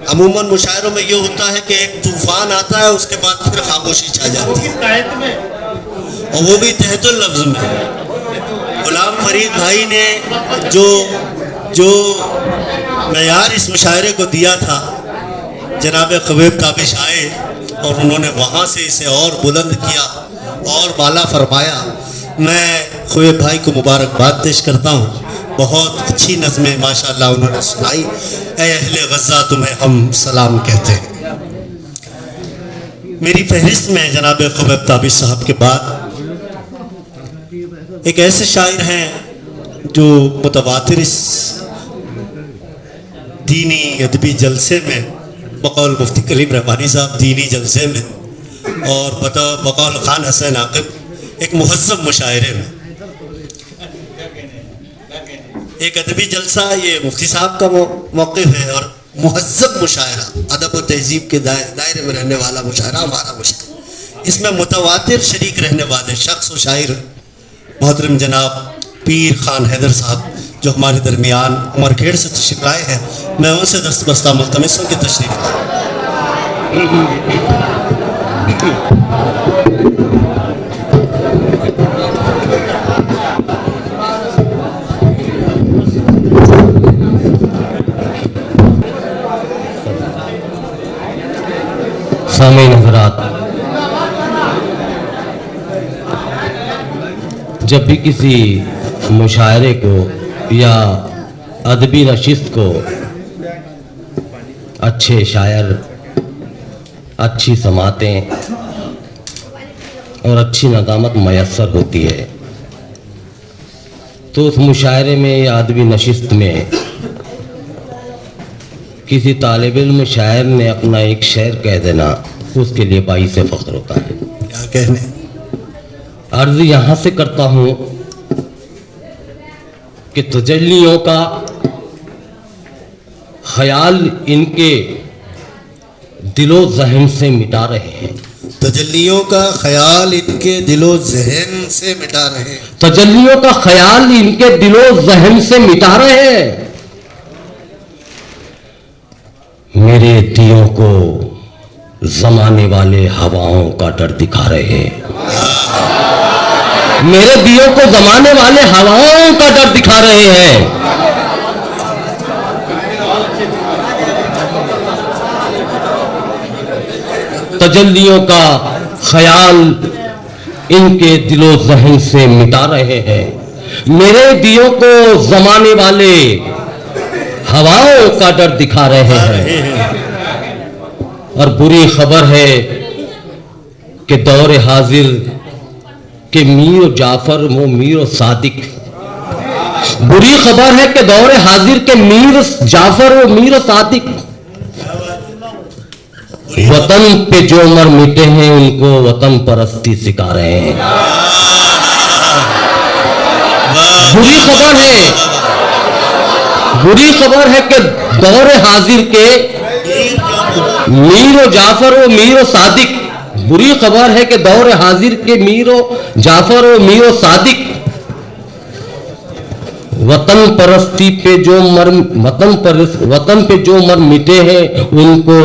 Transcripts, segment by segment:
अमूमन मुशायरों में ये होता है कि एक तूफान आता है, उसके बाद फिर खामोशी छा जाती है, और वो भी तहतुल लफ्ज़ में। गुलाम फरीद भाई ने जो मयार इस मुशायरे को दिया था, जनाब ख़ुबैब ताबिश आए और उन्होंने वहाँ से इसे और बुलंद किया और बाला फरमाया। मैं ख़ुबैब भाई को मुबारकबाद पेश करता हूँ। बहुत अच्छी नज़में माशाअल्लाह उन्होंने सुनाई। ऐ अहले गज़ा तुम्हें हम सलाम कहते हैं। मेरी फहरिस्त में जनाब ख़ुबैब ताबिश साहब के बाद एक ऐसे शायर हैं जो मुतवातिर इस दीनी अदबी जलसे में, बकौल मुफ्ती कलीम रहमानी साहब दीनी जलसे में, और बकौल खान हसन आकिब एक मुहज़्ज़म मुशायरे में, एक अदबी जलसा ये मुफ्ती साहब का मौक़िफ़ है और मुहज़्ज़म मुशायरा, अदब व तहज़ीब के दायरे में रहने वाला मुशायरा हमारा मुशायरा। इसमें मुतवातिर शरीक रहने वाले शख्स व शायर मोहतरम जनाब पीर खान हैदर साहब जो हमारे दरमियान उमरखेड़ से तशरीफ़ लाए हैं, मैं उनसे दस्तबस्ता मुल्तमिस हूँ कि तशरीफ़ सामीन हज़रात, जब भी किसी मुशायरे को या अदबी नशिस्त को अच्छे शायर, अच्छी समातें और अच्छी नज़ामत मैसर होती है, तो उस मुशायरे में या अदबी नशिस्त में किसी तालिब इल्म शायर ने अपना एक शेर कह देना, उसके लिए बाई से फ़ख्र होता है। क्या कहने, अर्ज़ यहाँ से करता हूँ कि तजल्लियों का ख्याल इनके दिलो ज़हन से मिटा रहे हैं। तजल्लियों का ख्याल इनके दिलो ज़हन से मिटा रहे हैं। तजल्लियों का ख्याल इनके दिलो ज़हन से मिटा रहे हैं। मेरे दियों को ज़माने वाले हवाओं का डर दिखा रहे हैं। मेरे दियों को ज़माने वाले हवाओं का डर दिखा रहे हैं। तजल्लियों का ख्याल इनके दिलो ज़हन से मिटा रहे हैं। मेरे दियों को ज़माने वाले हवाओं का डर दिखा रहे हैं। और बुरी खबर है कि दौर हाजिर के मीर जाफर वो मीर सादिक, बुरी खबर है कि दौर हाजिर के मीर जाफर वो मीर सादिक, वतन पे जो मर मिटे हैं उनको वतन परस्ती सिखा रहे हैं। बुरी खबर है कि दौर हाजिर के मीर जाफर व मीर सादिक, बुरी खबर है कि दौर हाजिर के मीर जाफर व मीर सादिक वतन परस्ती पे जो मर वतन पे जो मर मिटे हैं उनको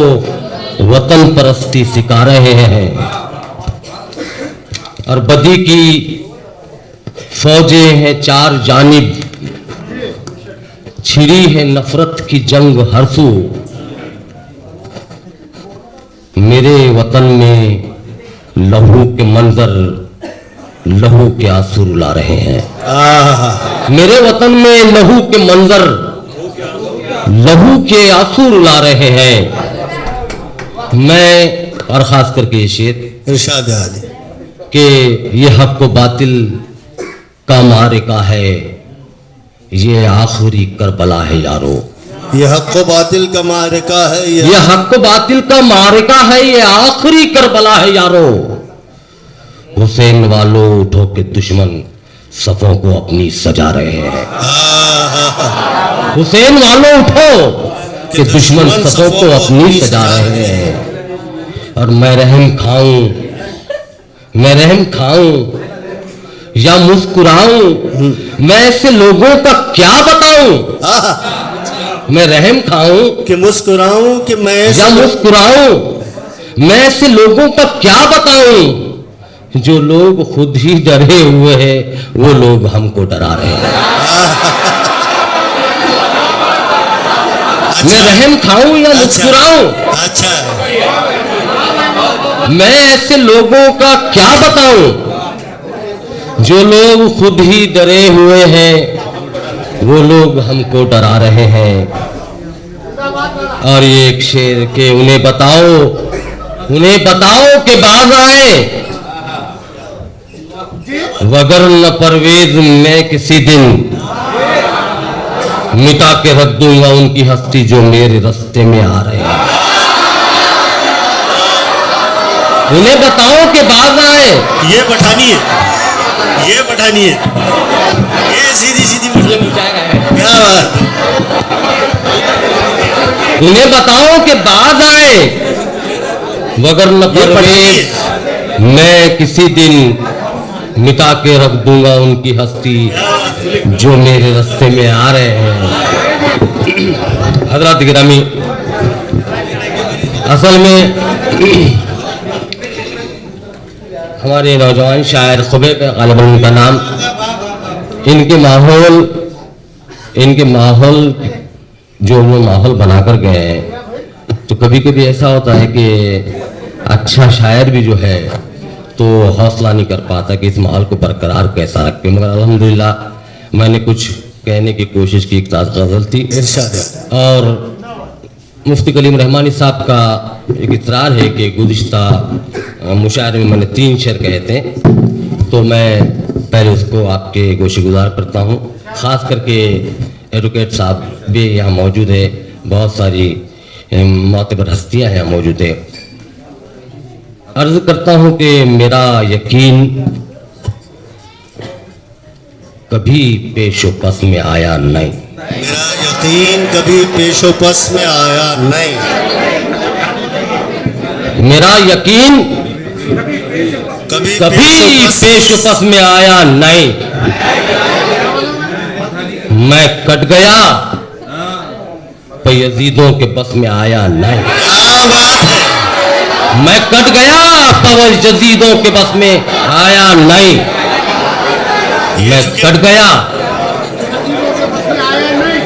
वतन परस्ती सिखा रहे हैं। और बदी की फौजें हैं चार जानिब, छिड़ी है नफरत की जंग हर सू। मेरे वतन में लहू के मंजर, लहू के आंसू रुला रहे हैं। मेरे वतन में लहू के मंजर, लहू के आंसू रुला रहे हैं। मैं और खास करके ये शेर इरशाद आली कि ये हक व बातिल का मारिका है, ये आखिरी करबला है यारो। ये हक व बातिल का मारिका है, ये हक व बातिल का मारिका है, ये आखिरी करबला है यारो। हुसैन वालों उठो के दुश्मन सफों को अपनी सजा रहे हैं। हुसैन वालों उठो कि दुश्मन सफों को अपनी सजा रहे हैं। और मैं रहम खाऊं या मुस्कुराऊं, मैं ऐसे लोगों का क्या बताऊं। मैं रहम खाऊं कि मुस्कुराऊं कि मैं या मुस्कुराऊं, मैं ऐसे लोगों का क्या बताऊं जो लोग खुद ही डरे हुए हैं, वो लोग हमको डरा रहे हैं। मैं रहम खाऊं या मुस्कुराऊं, अच्छा, मैं ऐसे लोगों का क्या बताऊं जो लोग खुद ही डरे हुए हैं, वो लोग हमको डरा रहे हैं। और ये एक शेर के उन्हें बताओ कि बाज आए, वगर न परवेज मैं किसी दिन मिटा के रख दूंगा उनकी हस्ती जो मेरे रास्ते में आ रहे हैं। उन्हें बताओ कि बाज आए, ये पठानी है, ये सीधी क्या बात। उन्हें बताओ कि बाज आए, वगर न परवेज मैं किसी दिन मिटा के रख दूंगा उनकी हस्ती जो मेरे रास्ते में आ रहे हैं। हजरत गिरामी, असल में हमारे नौजवान शायर खुबैब गालिबन उनका नाम, इनके माहौल जो वो माहौल बनाकर गए हैं, तो कभी कभी ऐसा होता है कि अच्छा शायर भी जो है तो हौसला नहीं कर पाता कि इस माहौल को बरकरार कैसा रखे, मगर अल्हम्दुलिल्लाह मैंने कुछ कहने की कोशिश की। एक गज़ल थी और मुफ्ती कलीम रहमानी साहब का एक इतरार है कि गुज़िश्ता मुशायरे में मैंने 3 शेर कहे थे, तो मैं पहले उसको आपके गोशेगुजार करता हूँ। ख़ास करके एडवोकेट साहब भी यहाँ मौजूद है, बहुत सारी मोतबर हस्तियाँ यहाँ मौजूद है। अर्ज़ करता हूँ कि मेरा यकीन कभी पेशोपस में आया नहीं, मेरा यकीन कभी पेशोपस में आया नहीं, मेरा यकीन कभी पेशोपस में आया नहीं। मैं कट गया पर यजीदों के बस में आया नहीं। क्या बात है। मैं कट गया पर यजीदों के बस में आया नहीं। मैं कट गया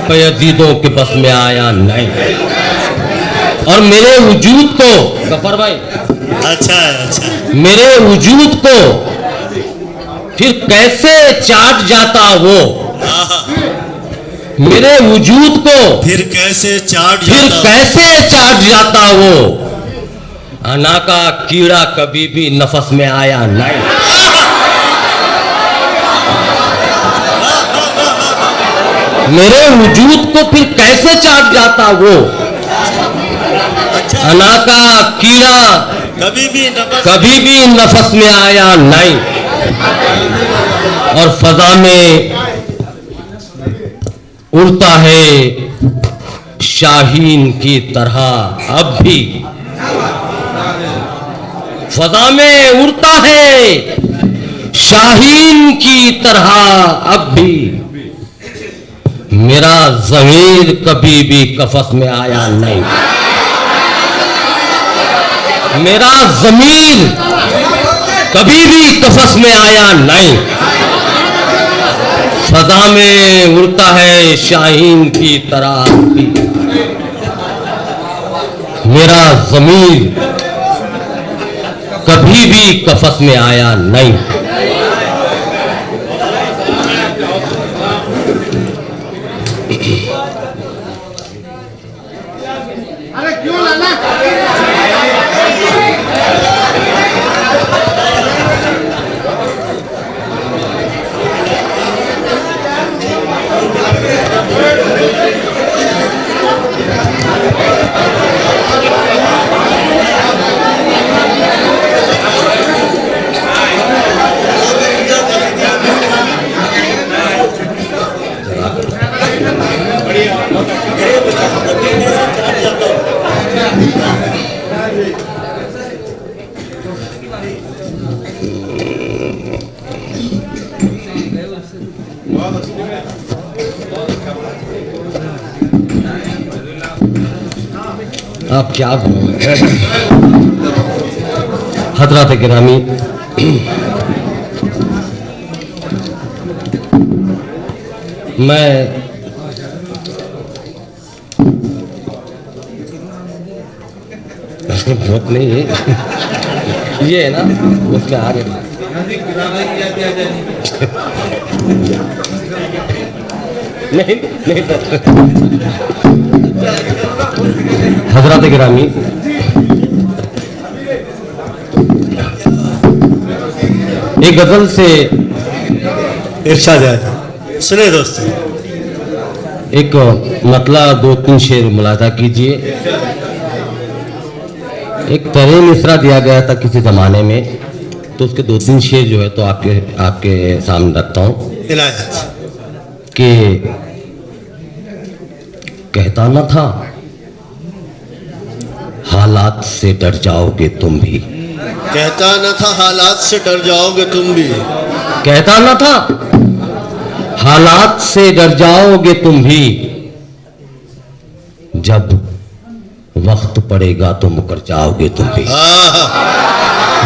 पर यजीदों के बस में आया नहीं। और मेरे वजूद को, गफर भाई, अच्छा, मेरे वजूद को फिर कैसे चाट जाता वो, मेरे वजूद को फिर कैसे चाट जाता वो, अना का कीड़ा कभी भी नफस में आया नहीं। मेरे वजूद को फिर कैसे चाट जाता वो, अना का कीड़ा कभी भी नफस में आया नहीं। और फजा में उड़ता है शाहीन की तरह अब भी, फजा में उड़ता है शाहीन की तरह अब भी। मेरा ज़मीर कभी भी कफस में आया नहीं, मेरा ज़मीर कभी भी कफस में आया नहीं। फजा में उड़ता है शाहीन की तरह भी, मेरा ज़मीर कभी भी कफस में आया नहीं। अरे क्यों लाना? अब क्या बोलूं हजरात गिरामी, मैं बहुत नहीं है ये है ना, उसमें आगे नहीं नहीं हजरात गिरामी, एक गजल से इरशाद है, सुने दोस्तों। एक मतला 2-3 शेर मुलाजा कीजिए। एक तरे मिसरा दिया गया था किसी जमाने में, तो उसके 2-3 शेर जो है तो आपके सामने रखता हूँ इनायत। कि कहता न था हालात से डर जाओगे तुम भी, कहता न था हालात से डर जाओगे तुम भी, कहता न था हालात से डर जाओगे तुम भी, जब वक्त पड़ेगा तो मुकर जाओगे तुम भी,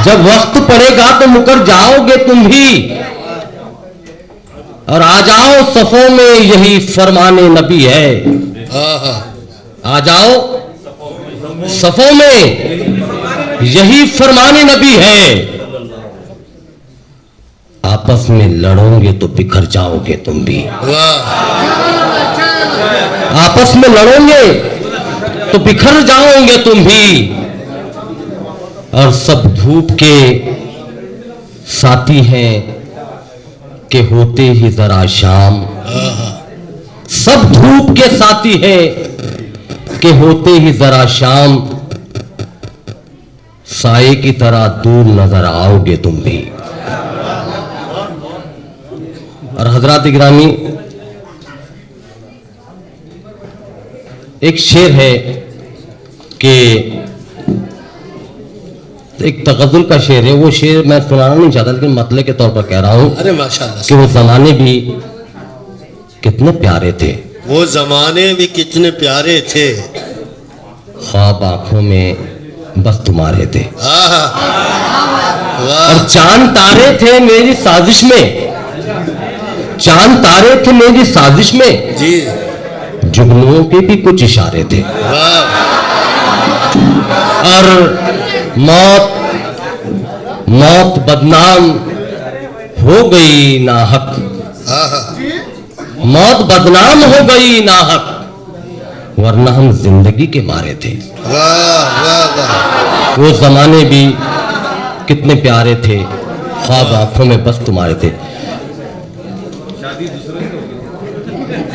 जब वक्त पड़ेगा तो मुकर जाओगे तुम भी, और आ जाओ सफों में यही फरमाने नबी है, आ जाओ सफों में यही फरमाने नबी है, आपस में लड़ोगे तो बिखर जाओगे तुम भी, आपस में लड़ोगे तो बिखर जाओगे तुम भी, और सब धूप के साथी हैं कि होते ही जरा शाम, सब धूप के साथी हैं कि होते ही जरा शाम, साए की तरह दूर नजर आओगे तुम भी। और हजरात गिरामी, एक शेर है कि एक तगज़ुल का शेर है, वो शेर मैं सुनाना नहीं चाहता लेकिन मतले के तौर पर कह रहा हूं। अरे माशाल्लाह, कि वो जमाने भी कितने प्यारे थे, वो जमाने भी कितने प्यारे थे, ख्वाब आंखों में बस तुम्हारे थे, वाह और चांद तारे थे मेरी साजिश में, चांद तारे थे मेरी साजिश में, जी, जुगनुओं के भी कुछ इशारे थे, वाह और मौत मौत बदनाम हो गई नाहक, मौत बदनाम हो गई नाहक, वरना हम जिंदगी के मारे थे। वाह वाह वाह, वो जमाने भी कितने प्यारे थे, ख्वाब आंखों में बस तुम्हारे थे।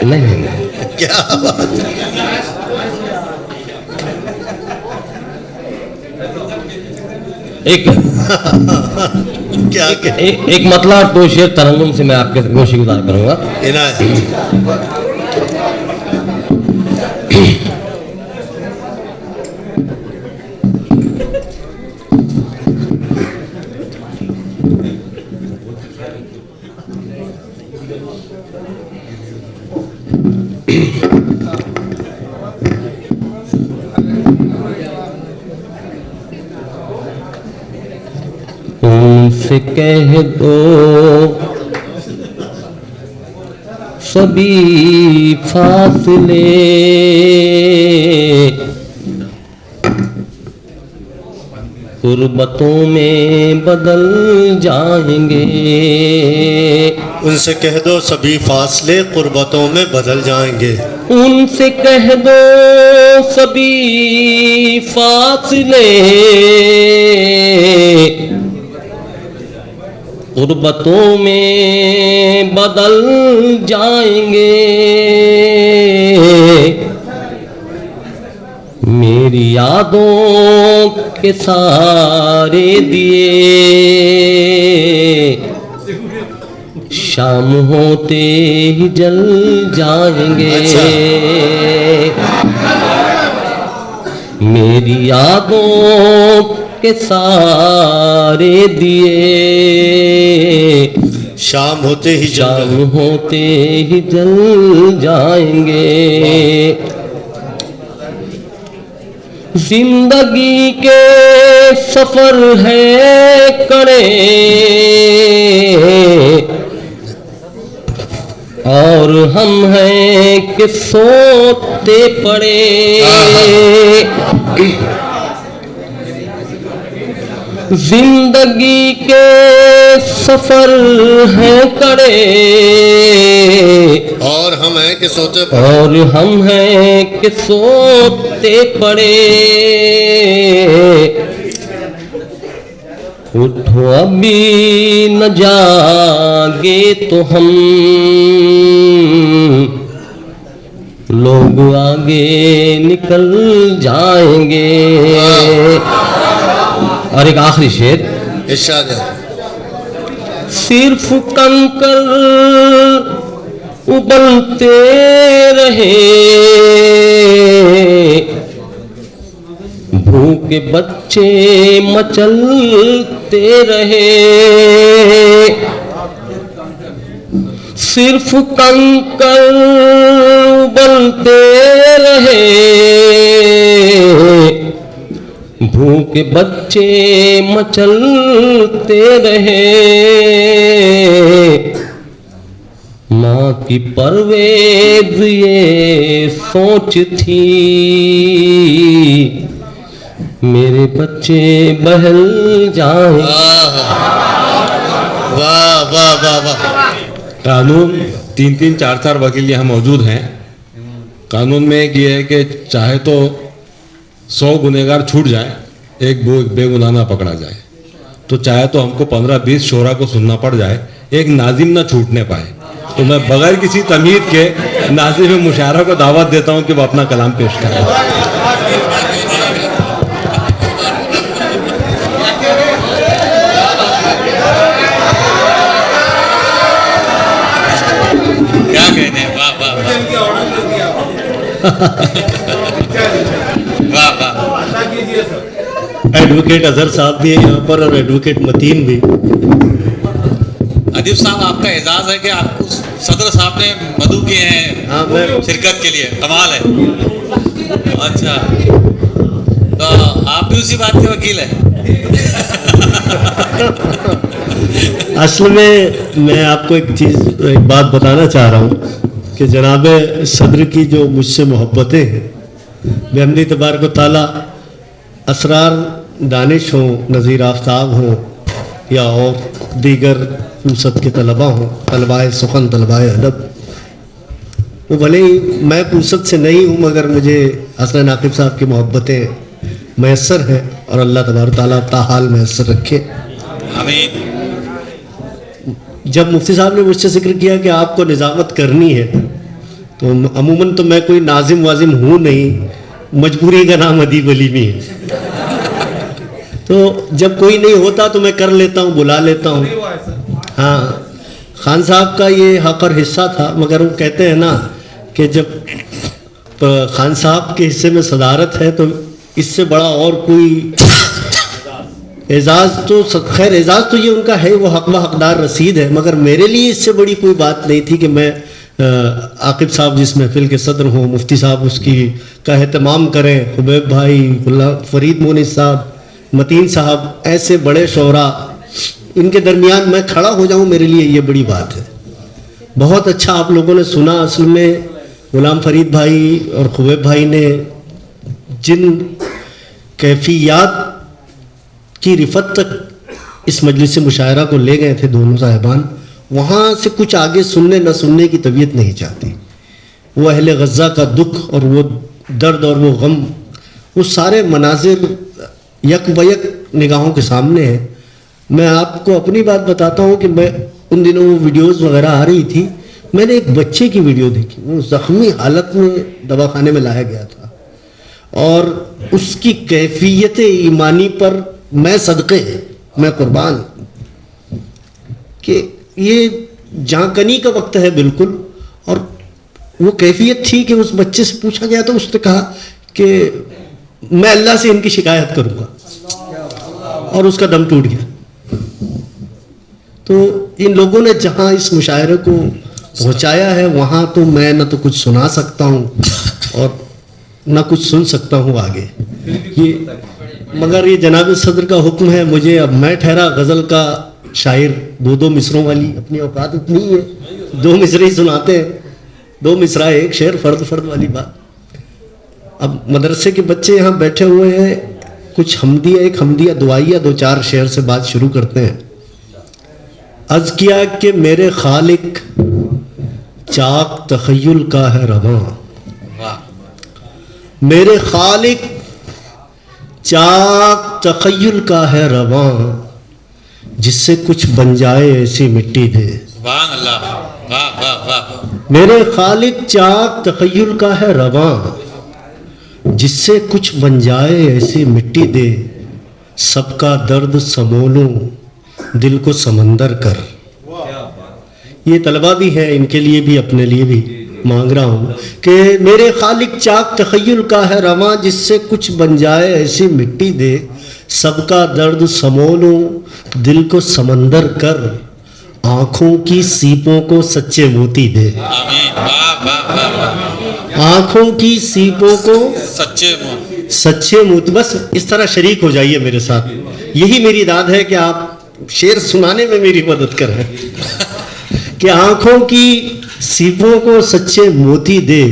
नहीं नहीं नहीं, क्या बात है। एक क्या एक मतला 2 शेर तरन्नुम से मैं आपके गोशी गुजार करूंगा। इनायत। उनसे कह दो सभी फासले कुर्बतों में बदल जाएंगे, उनसे कह दो सभी फासले कुर्बतों में बदल जाएंगे, उनसे कह दो सभी फासले कुर्बतों में बदल जाएंगे, मेरी यादों के सारे दिए शाम होते ही जल जाएंगे, मेरी यादों के सारे दिए शाम होते ही शाम होते ही जल जाएंगे। जिंदगी के सफर है कड़े और हम हैं कि सोते पड़े। जिंदगी के सफर हैं कड़े और हम हैं कि सोते और हम हैं कि सोते पड़े। उठो अभी न जागे तो हम लोग आगे निकल जाएंगे। और एक आखिरी शेर, इरशाद है। सिर्फ कंकर उबलते रहे, भूखे बच्चे मचलते रहे। सिर्फ कंकर उबलते रहे, भूखे बच्चे मचलते रहे। माँ की परवेज़ ये सोच थी, मेरे बच्चे बहल जाए। वाह वाह वाह वाह। कानून 3-3, 4-4 वकील यहाँ मौजूद हैं। कानून में एक ये है कि चाहे तो 100 गुनहगार छूट जाए, एक बेगुनाह ना पकड़ा जाए, तो चाहे तो हमको 15-20 शोरा को सुनना पड़ जाए, एक नाजिम ना छूटने पाए। तो मैं बगैर किसी तमीद के नाजिम मुशायरा को दावत देता हूँ कि वो अपना कलाम पेश करें। क्या कहते हैं, वाह वाह वाह वाह। एडवोकेट अजहर साहब भी है यहाँ पर और एडवोकेट मतीन भी। अदीब साहब, आपका एजाज है कि आपको सदर साहब ने मदऊ किए हैं हाँ, मैं शिरकत के लिए, कमाल है। अच्छा, तो आप भी उसी बात के वकील हैं। असल में मैं आपको एक बात बताना चाह रहा हूँ कि जनाब सदर की जो मुझसे मोहब्बतें हैं, बेहमदी तबारक व तआला असरार दानिश हों, नज़ीर आफ्ताब हों या और दीगर फुर्सत के तलबा हों, तलबाए सुखन, तलबाए अदब, वो भले ही मैं फुर्सत से नहीं हूँ मगर मुझे हसन नाकिब साहब की मोहब्बतें मैसर हैं और अल्लाह तबारक तआला ताहाल मैसर रखे। आमीन। जब मुफ्ती साहब ने मुझसे जिक्र किया कि आपको निज़ामत करनी है, तो अमूमन तो मैं कोई नाजिम वाजिम हूँ नहीं, मजबूरी का नाम अदीब अलीमी है। तो जब कोई नहीं होता तो मैं कर लेता हूँ, बुला लेता हूँ। हाँ, खान साहब का ये हक और हिस्सा था, मगर वो कहते हैं ना कि जब खान साहब के हिस्से में सदारत है तो इससे बड़ा और कोई एजाज़ तो खैर एजाज़ तो ये उनका है, वो हक व हकदार रसीद है, मगर मेरे लिए इससे बड़ी कोई बात नहीं थी कि मैं आकिब साहब जिस महफिल के सदर हों, मुफ्ती साहब उसकी का एहतमाम करें, खुबैब भाई, फरीद मोनिस साहब, मतीन साहब, ऐसे बड़े शोरा, इनके दरमियान मैं खड़ा हो जाऊं, मेरे लिए ये बड़ी बात है। बहुत अच्छा आप लोगों ने सुना। असल में गुलाम फरीद भाई और खुबैब भाई ने जिन कैफियत की रिफत तक इस मजलिस मुशायरा को ले गए थे दोनों साहिबान, वहाँ से कुछ आगे सुनने न सुनने की तबीयत नहीं चाहती। वो अहले गज़ा का दुख और वो दर्द और वो गम, वो सारे मनाजिर यक बयक निगाहों के सामने हैं। मैं आपको अपनी बात बताता हूँ कि मैं उन दिनों वो वीडियोज़ वगैरह आ रही थी, मैंने एक बच्चे की वीडियो देखी, वो ज़ख्मी हालत में दवाखाने में लाया गया था और उसकी कैफियत ईमानी पर मैं सदक़े, मैं कुर्बान कि ये जांकनी का वक्त है बिल्कुल। और वो कैफियत थी कि उस बच्चे से पूछा गया तो उसने कहा कि मैं अल्लाह से इनकी शिकायत करूँगा, और उसका दम टूट गया। तो इन लोगों ने जहाँ इस मुशायरे को पहुँचाया है वहाँ तो मैं न तो कुछ सुना सकता हूँ और ना कुछ सुन सकता हूँ आगे। ये मगर ये जनाब सदर का हुक्म है मुझे, अब मैं ठहरा गज़ल का शायर, दो मिसरों वाली अपनी औकात उतनी ही है, 2 मिसरे ही सुनाते हैं, 2 मिसरा एक शेर, फर्द वाली बात। अब मदरसे के बच्चे यहाँ बैठे हुए हैं, कुछ हमदिया, एक हमदिया दुआइया 2-4 शेर से बात शुरू करते हैं। अर्ज किया कि मेरे खालिक चाक तखय्युल का है रवां, मेरे खालिक चाक तखय्युल का है रवां, जिससे कुछ बन जाए ऐसी मिट्टी दे। वाह अल्लाह, वाह वाह वाह। मेरे खालिक चाक तखय्युल का है रवां, जिससे कुछ बन जाए ऐसी मिट्टी दे। सबका दर्द समोलूं दिल को समंदर कर। ये तलबा भी है, इनके लिए भी अपने लिए भी मांग रहा हूँ कि मेरे खालिक चाक तखय्युल का है रवां, जिससे कुछ बन जाए ऐसी मिट्टी दे। सबका दर्द समोलूं दिल को समंदर कर, आँखों की सीपों को सच्चे मोती दे। आमीन, वाह वाह वाह वाह। आँखों की सीपों को सच्चे मोती। बस इस तरह शरीक हो जाइए मेरे साथ, यही मेरी दाद है कि आप शेर सुनाने में मेरी मदद करें कि आँखों की सीपों को सच्चे मोती दे।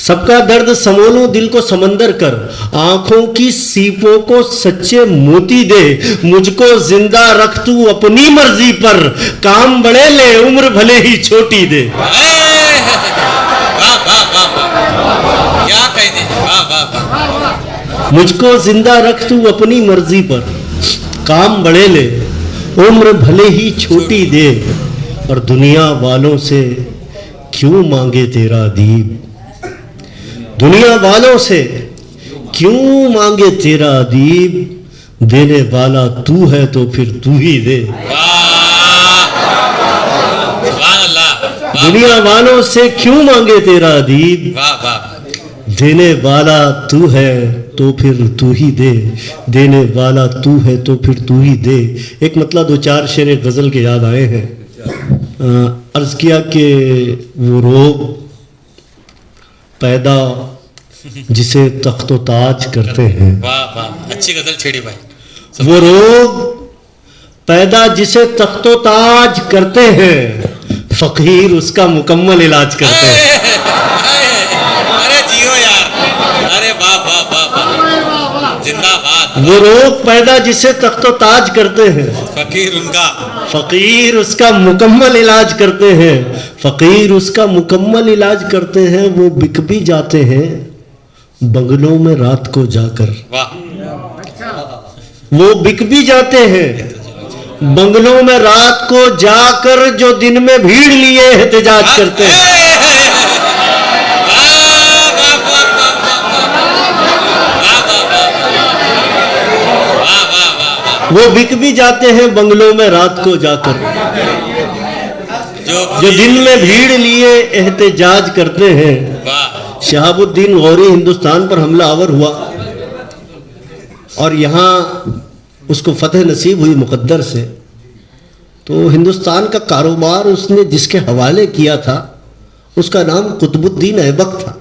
सबका दर्द समोलूं दिल को समंदर कर, आंखों की सीपों को सच्चे मोती दे। मुझको जिंदा रख तू अपनी मर्जी पर, काम बड़े ले उम्र भले ही छोटी दे। वाह वाह वाह, क्या कह दे, वाह वाह वाह। मुझको जिंदा रख तू अपनी मर्जी पर, काम बड़े ले उम्र भले ही छोटी दे। और दुनिया वालों से क्यों मांगे तेरा अदीब, दुनिया वालों से क्यों मांगे तेरा अदीब, देने वाला तू है तो फिर तू ही दे। दुनिया वालों से क्यों मांगे तेरा अदीब, देने वाला तू है तो फिर तू ही दे, देने वाला तू है तो फिर तू ही दे। एक मतलब 2-4 शेर गज़ल के याद आए हैं। अर्ज़ किया कि वो रोग पैदा जिसे तख्तो ताज करते हैं। वाह वाह, अच्छी गजल छेड़ी भाई। वो रोग पैदा जिसे तख्तो ताज करते हैं, फकीर उसका मुकम्मल इलाज करते हैं। अरे जियो यार, अरे वाह वाह वाह वाह, जिंदाबाद। वो रोग पैदा जिसे तख्तो ताज करते हैं, फकीर उसका मुकम्मल इलाज करते हैं। फकीर उसका मुकम्मल इलाज करते हैं। वो बिक भी जाते हैं बंगलों में रात को जाकर। वो बिक भी जाते हैं बंगलों में रात को जाकर, जो दिन में भीड़ लिए एहतजाज करते हैं। वो बिक भी जाते हैं बंगलों में रात को जाकर, जो दिन में भीड़ लिए एहतजाज करते हैं। शहाबुद्दीन गौरी हिंदुस्तान पर हमला आवर हुआ और यहाँ उसको फतह नसीब हुई मुकद्दर से, तो हिंदुस्तान का कारोबार उसने जिसके हवाले किया था उसका नाम कुतुबुद्दीन ऐबक था।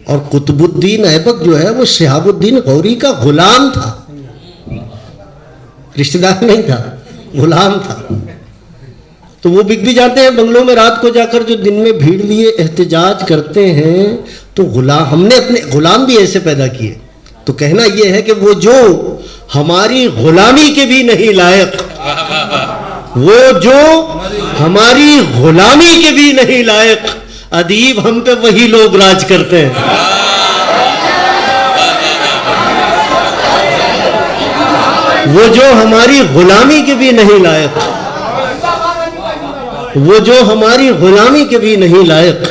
और कुतुबुद्दीन ऐबक जो है वो शहाबुद्दीन गौरी का गुलाम था, रिश्तेदार नहीं था, गुलाम था। तो वो बिक भी जाते हैं बंगलों में रात को जाकर, जो दिन में भीड़ लिए एहतजाज करते हैं। तो गुलाम, हमने अपने गुलाम भी ऐसे पैदा किए। तो कहना यह है कि वो जो हमारी गुलामी के भी नहीं लायक, वो जो हमारी गुलामी के भी नहीं लायक, अदीब हम पे वही लोग राज करते हैं। वो जो हमारी गुलामी के भी नहीं लायक, वो जो हमारी गुलामी के भी नहीं लायक,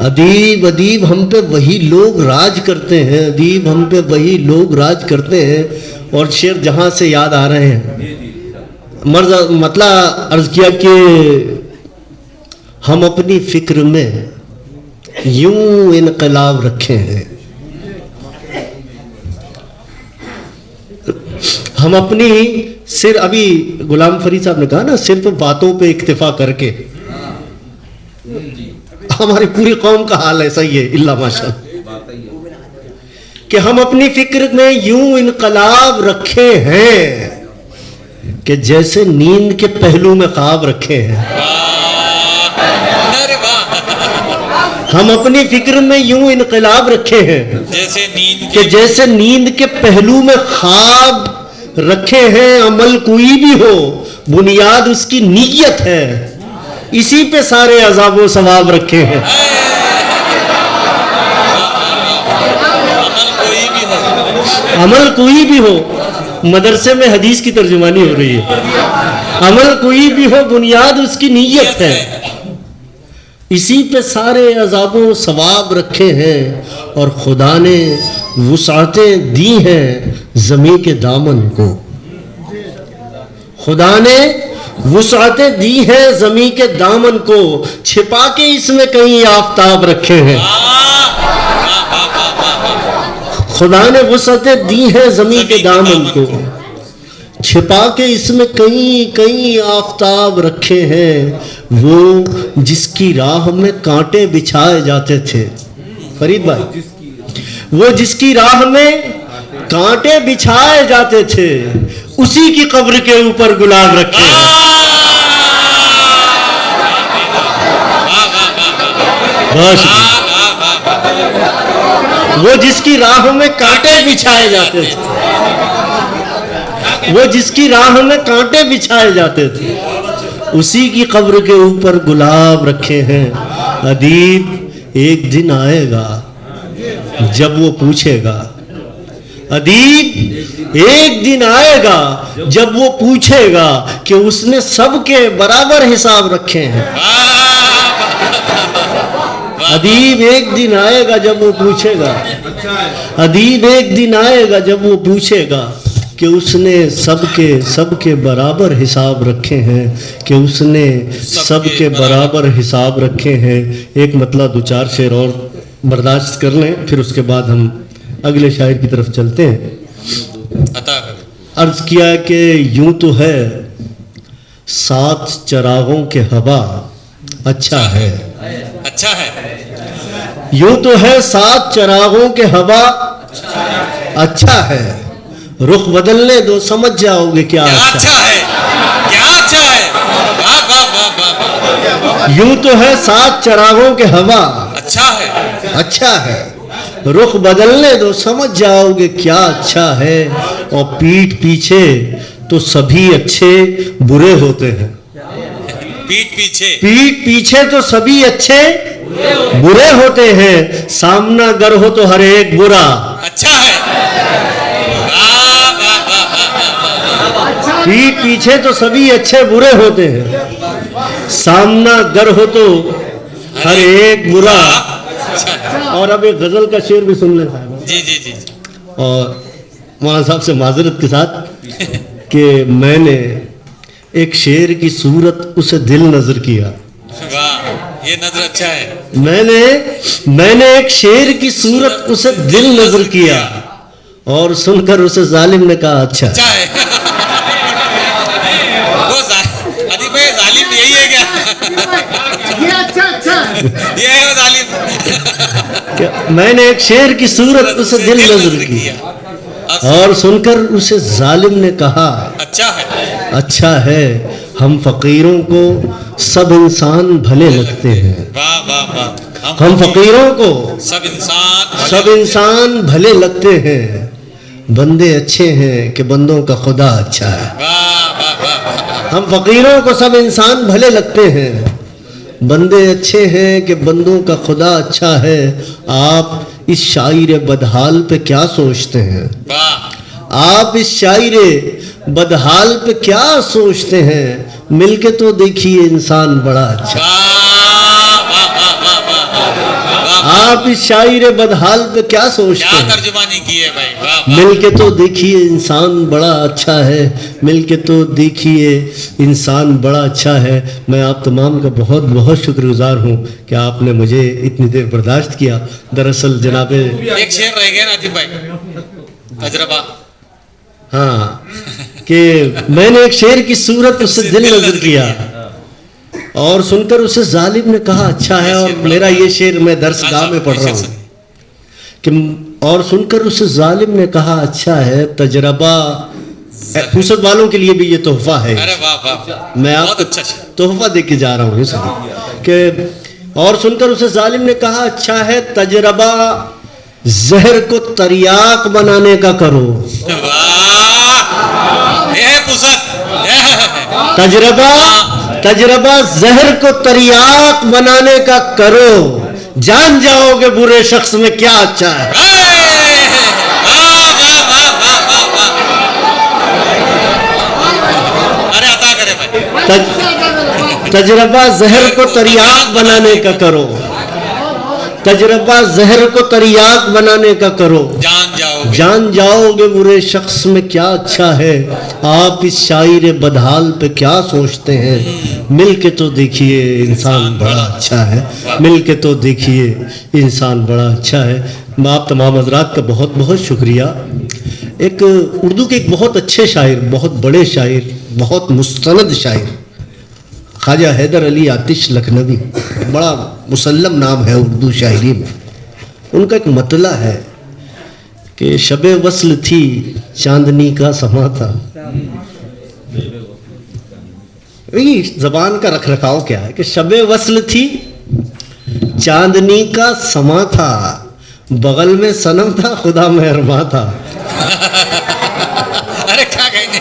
अदीब अदीब हम पे वही लोग राज करते हैं। अदीब हम पे वही लोग राज करते हैं। और शेर जहां से याद आ रहे हैं, मतलब अर्ज किया कि हम अपनी फिक्र में यूं इनकलाब रखे हैं, हम अपनी सिर, अभी गुलाम फरीद साहब ने कहा ना, सिर्फ बातों पे इक्तिफा करके हमारी पूरी कौम का हाल ऐसा ही है, इल्ला माशा, कि हम अपनी फिक्र में यूं इनकलाब रखे हैं कि जैसे नींद के पहलू में ख्वाब रखे हैं। अरे वाह, हम अपनी फिक्र में यूं इनकलाब रखे हैं जैसे नींद कि जैसे नींद के पहलू में ख्वाब रखे हैं। अमल कोई भी हो, बुनियाद उसकी नीयत है, इसी पे सारे अजाब व सवाब रखे हैं। अमल कोई भी हो, मदरसे में हदीस की तर्जुमानी हो रही है। अमल कोई भी हो, बुनियाद उसकी नीयत है, इसी पे सारे अजाबों सवाब रखे हैं। और खुदा ने वुसातें दी हैं ज़मीं के दामन को, खुदा ने वुसातें दी हैं ज़मीं के दामन को, छिपा के इसमें कहीं आफताब रखे हैं। खुदा ने वुसअतें दी हैं ज़मीं के दामन को, छिपा के इसमें कहीं कहीं आफताब रखे हैं। वो जिसकी राह में कांटे बिछाए जाते थे, फरीद भाई, वो जिसकी राह में कांटे बिछाए जाते थे, उसी की कब्र के ऊपर गुलाब रखे हैं। बस, वो जिसकी राह में कांटे बिछाए जाते थे, वो जिसकी राह में कांटे बिछाए जाते थे, उसी की कब्र के ऊपर गुलाब रखे हैं। अदीब एक दिन आएगा जब वो पूछेगा, अदीब एक दिन आएगा जब वो पूछेगा कि उसने सबके बराबर हिसाब रखे हैं। अदीब एक दिन आएगा जब वो पूछेगा, अदीब एक दिन आएगा जब वो पूछेगा कि उसने सबके बराबर हिसाब रखे हैं, कि उसने सबके बराबर हिसाब रखे हैं। एक मतलब दो चार शेर और बर्दाश्त कर लें, फिर उसके बाद हम अगले शायर की तरफ चलते हैं। अर्ज किया कि यूं तो है सात चरागों के हवा अच्छा है, अच्छा है, यूं तो है सात चरागों के हवा अच्छा है, रुख बदलने दो समझ जाओगे क्या अच्छा है, क्या अच्छा है। वाह वाह वाह वाह, यूं तो है सात चरागों के हवा अच्छा है, अच्छा है, रुख बदलने दो समझ जाओगे क्या अच्छा है। और पीठ पीछे तो सभी अच्छे बुरे होते हैं, पीठ पीछे तो सभी अच्छे बुरे होते हैं, सामना गर हो तो हर एक बुरा अच्छा है। पीठ पीछे तो सभी अच्छे बुरे होते हैं, सामना गर हो तो हर एक बुरा। और अब एक गजल का शेर भी सुन ले साहब। जी जी जी। और मौलाना साहब से माजरत के साथ कि मैंने एक शेर की सूरत उसे दिल नजर किया। वाह, ये नजर अच्छा है। मैंने एक शेर की सूरत उसे दिल नजर किया, और सुनकर उसे जालिम ने कहा अच्छा अच्छा है। वो अदीब भाई जालिम यही है क्या? ये अच्छा ये है वो जालिम। मैंने एक शेर की सूरत उसे दिल नजर की, और सुनकर उसे जालिम ने कहा अच्छा है, अच्छा है। हम फकीरों को सब इंसान भले लगते हैं, वाह वाह वाह, हम फकीरों को सब इंसान भले लगते हैं। बंदे अच्छे हैं कि बंदों का खुदा अच्छा है। वाह वाह वाह, हम फकीरों को सब इंसान भले लगते हैं, बंदे अच्छे हैं कि बंदों का खुदा अच्छा है। आप इस शायर बदहाल पे क्या सोचते हैं? आप इस शायर बदहाल पे क्या सोचते हैं? मिलके तो देखिए इंसान बड़ा अच्छा। आप इस शायर बदहाल पे क्या सोचते हैं? तर्जुमानी की है भाई, वाह। मिलके तो देखिए इंसान बड़ा अच्छा है, मिलके तो देखिए इंसान बड़ा अच्छा है। मैं आप तमाम का बहुत बहुत शुक्रगुजार हूँ कि आपने मुझे इतनी देर बर्दाश्त किया। दरअसल जनाबे एक शेर रह गया ना अदीब भाई, तजरबा। हाँ, कि मैंने एक शेर की सूरत उससे दिल नजर किया, और सुनकर उसे जालिम ने कहा अच्छा है। और मेरा ये शेर मैं दरसगाह में पढ़ रहा हूँ कि और सुनकर उसे जालिम ने कहा अच्छा है तजरबा। फुर्सत वालों के लिए भी ये तोहफा है। अरे वाह वाह, मैं बहुत आपको अच्छा तोहफा दे के जा रहा हूँ इसलिए कि और सुनकर उसे जालिम ने कहा अच्छा है तजरबा जहर को तरियाक बनाने का करो। वाह, ये है फुर्सत। तजरबा जहर को तरियाक बनाने का करो, जान जाओगे बुरे शख्स में क्या अच्छा है। अरे अता करे भाई। तजरबा जहर को तरियाक बनाने का करो, तजरबा जहर को तरियाक बनाने का करो, जान जाओगे बुरे शख्स में क्या अच्छा है। आप इस शायर बदहाल पे क्या सोचते हैं, मिल के तो देखिए इंसान बड़ा अच्छा है, मिल के तो देखिए इंसान बड़ा अच्छा है। आप तमाम हजरात का बहुत बहुत शुक्रिया। एक उर्दू के एक बहुत अच्छे शायर, बहुत बड़े शायर, बहुत मुस्तनद शायर ख्वाजा हैदर अली आतिश लखनवी, बड़ा मुसल्लम नाम है उर्दू शायरी में। उनका एक मतला है कि शबे वस्ल थी चांदनी का समा था। ये जबान का रख रखाव क्या है कि शबे वस्ल थी चांदनी का समा था, बगल में सनम था खुदा मेहरबान था। अरे क्या कहने।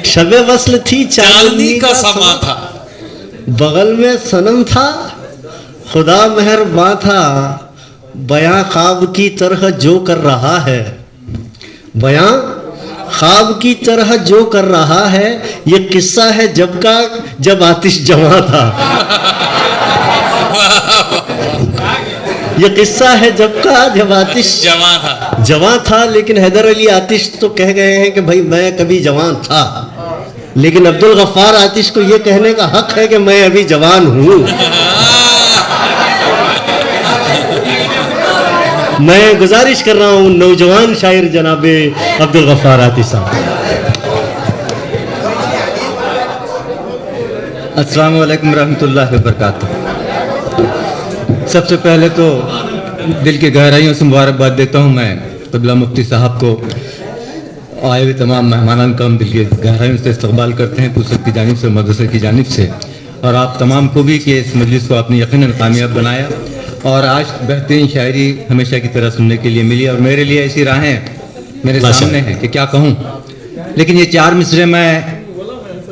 शबे वस्ल थी चांदनी का समा था, बगल में सनम था खुदा मेहरबान था। बयां ख्वाब की तरह जो कर रहा है, बयां ख्वाब की तरह जो कर रहा है, ये किस्सा है जब का जब आतिश जवां था। ये किस्सा है जब का जब आतिश जवां था। लेकिन हैदर अली आतिश तो कह गए हैं कि भाई मैं कभी जवान था, लेकिन अब्दुल गफ्फार आतिश को ये कहने का हक है कि मैं अभी जवान हूं। मैं गुजारिश कर रहा हूं नौजवान शायर जनाबे अब्दुल गफ्फार आतिश साहब। अस्सलाम वालेकुम रहमतुल्लाहि व बरकातुहू। सबसे पहले तो दिल की गहराइयों से मुबारकबाद देता हूँ मैं क़िबला मुफ्ती साहब को। आए हुए तमाम मेहमानान का हम दिल की गहराइयों से इस्तकबाल करते हैं, पुसद की जानिब से, मदरसे की जानिब से, और आप तमाम को भी कि इस मजलिस को आपने यकीनन कामयाब बनाया। और आज बेहतरीन शायरी हमेशा की तरह सुनने के लिए मिली, और मेरे लिए ऐसी राहें मेरे सामने हैं कि क्या कहूँ। लेकिन ये चार मिसरे मैं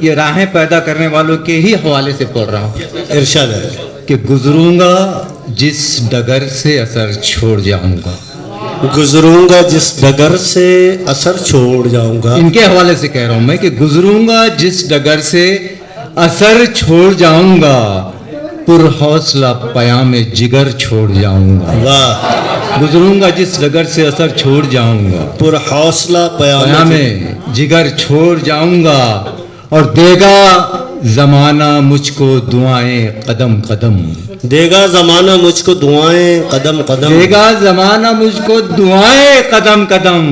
ये राहें पैदा करने वालों के ही हवाले से पढ़ रहा हूँ। इरशाद है कि गुजरूंगा जिस डगर से असर छोड़ जाऊंगा, गुजरूंगा जिस डगर से असर छोड़ जाऊंगा। इनके हवाले से कह रहा हूं मैं कि गुजरूंगा जिस डगर से असर छोड़ जाऊंगा, पुरहौसला पयामे जिगर छोड़ जाऊंगा। वाह, गुजरूंगा जिस डगर से असर छोड़ जाऊंगा, पुरहौसला पयामे जिगर छोड़ जाऊंगा, और देगा जमाना मुझको दुआएं कदम कदम, देगा जमाना मुझको दुआएं कदम कदम, देगा जमाना मुझको दुआएं कदम कदम,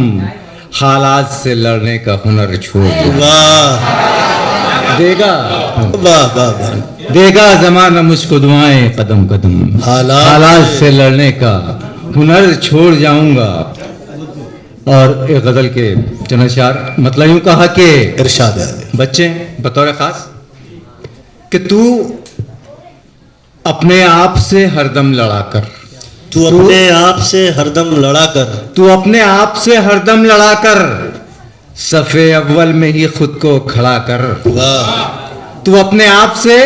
हालात से लड़ने का हुनर छोड़ दूंगा। वाह, देगा वाह वाह वाह, देगा जमाना मुझको दुआएं कदम कदम, हालात से लड़ने का हुनर छोड़ जाऊंगा। और एक गजल के चंद अशआर मतलब यूं कहा कि इरशाद है बच्चे बतौर खास कि तू अपने आप से हरदम लड़ा कर, तू अपने आप से हरदम लड़ा कर, तू अपने आप से हरदम लड़ा कर, सफ़े अव्वल में ही खुद को खड़ा कर। वाह, तू अपने आप से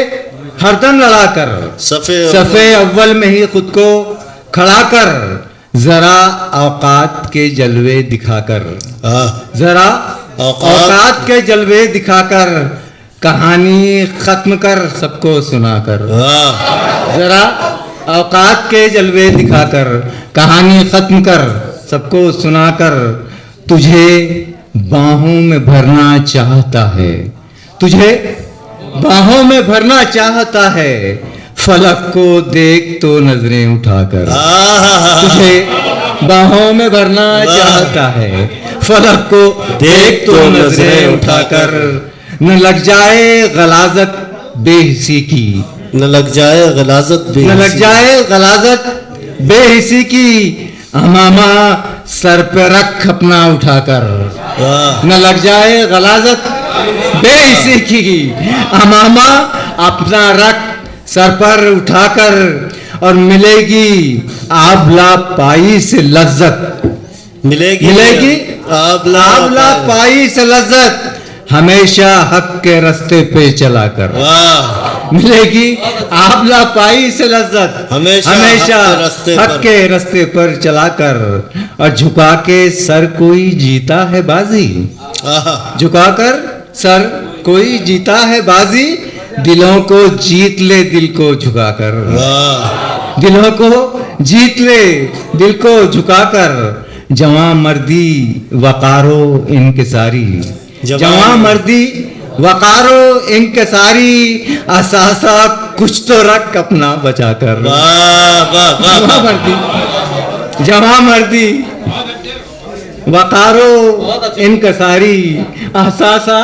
हरदम लड़ा कर, सफ़े अव्वल में ही खुद को खड़ा कर, जरा औकात के जलवे दिखाकर, जरा औकात के जलवे दिखाकर, कहानी खत्म कर सबको सुनाकर। जरा औकात के जलवे दिखाकर, कहानी खत्म कर सबको सुनाकर, तुझे बाहों में भरना चाहता है, तुझे बाहों में भरना चाहता है, फलक को देख तो नजरें उठाकर। तुझे बाहों में भरना चाहता है, फलक को देख तो नजरें उठाकर, न लग जाए गलाजत बेहिसी की, न लग जाए गलाजत न लग जाए गलाजत बेहिसी की, अमामा सर पे रख अपना उठाकर, न लग जाए गलाजत बेहिसी की, अमामा अपना रख सर पर उठाकर, और मिलेगी आबला पाई से लज्जत, मिलेगी आबला पाई से लज्जत, हमेशा हक के रास्ते पे चलाकर, मिलेगी आबला पाई से लज्जत, हमेशा हक के रास्ते पर चलाकर, और झुका के सर कोई जीता है बाजी, झुकाकर सर कोई जीता है बाजी, दिलों को जीत ले दिल को झुकाकर, दिलों को जीत ले दिल को झुकाकर, जवां मर्दी वकारो इनकिसारी, जवां मर्दी वकारो इनकिसारी, असासा कुछ तो रख अपना बचाकर, जवां मर्दी वकारो इनकसारी, अहसासा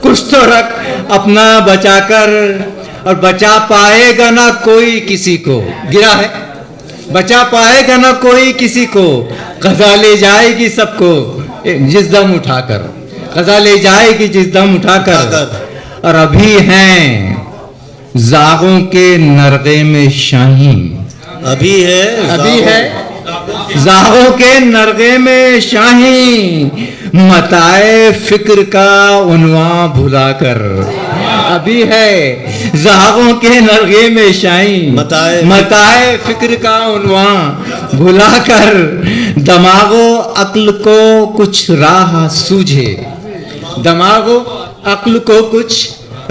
कुछ तो रख अपना बचाकर, और बचा पाएगा ना कोई किसी को, गिरा है, बचा पाएगा ना कोई किसी को, कज़ा ले जाएगी सबको जिस दम उठाकर, कज़ा ले जाएगी जिस दम उठाकर, और अभी हैं जागों के नरगे में शाही, अभी है जागों के नरगे में शाही, मताए फिक्र का उन्वां भुलाकर, अभी है जागों के नरगे में शाही, मताए फिक्र का उन्वां भुलाकर, दमागो अक्ल को कुछ राह सूझे, दमागो अक्ल को कुछ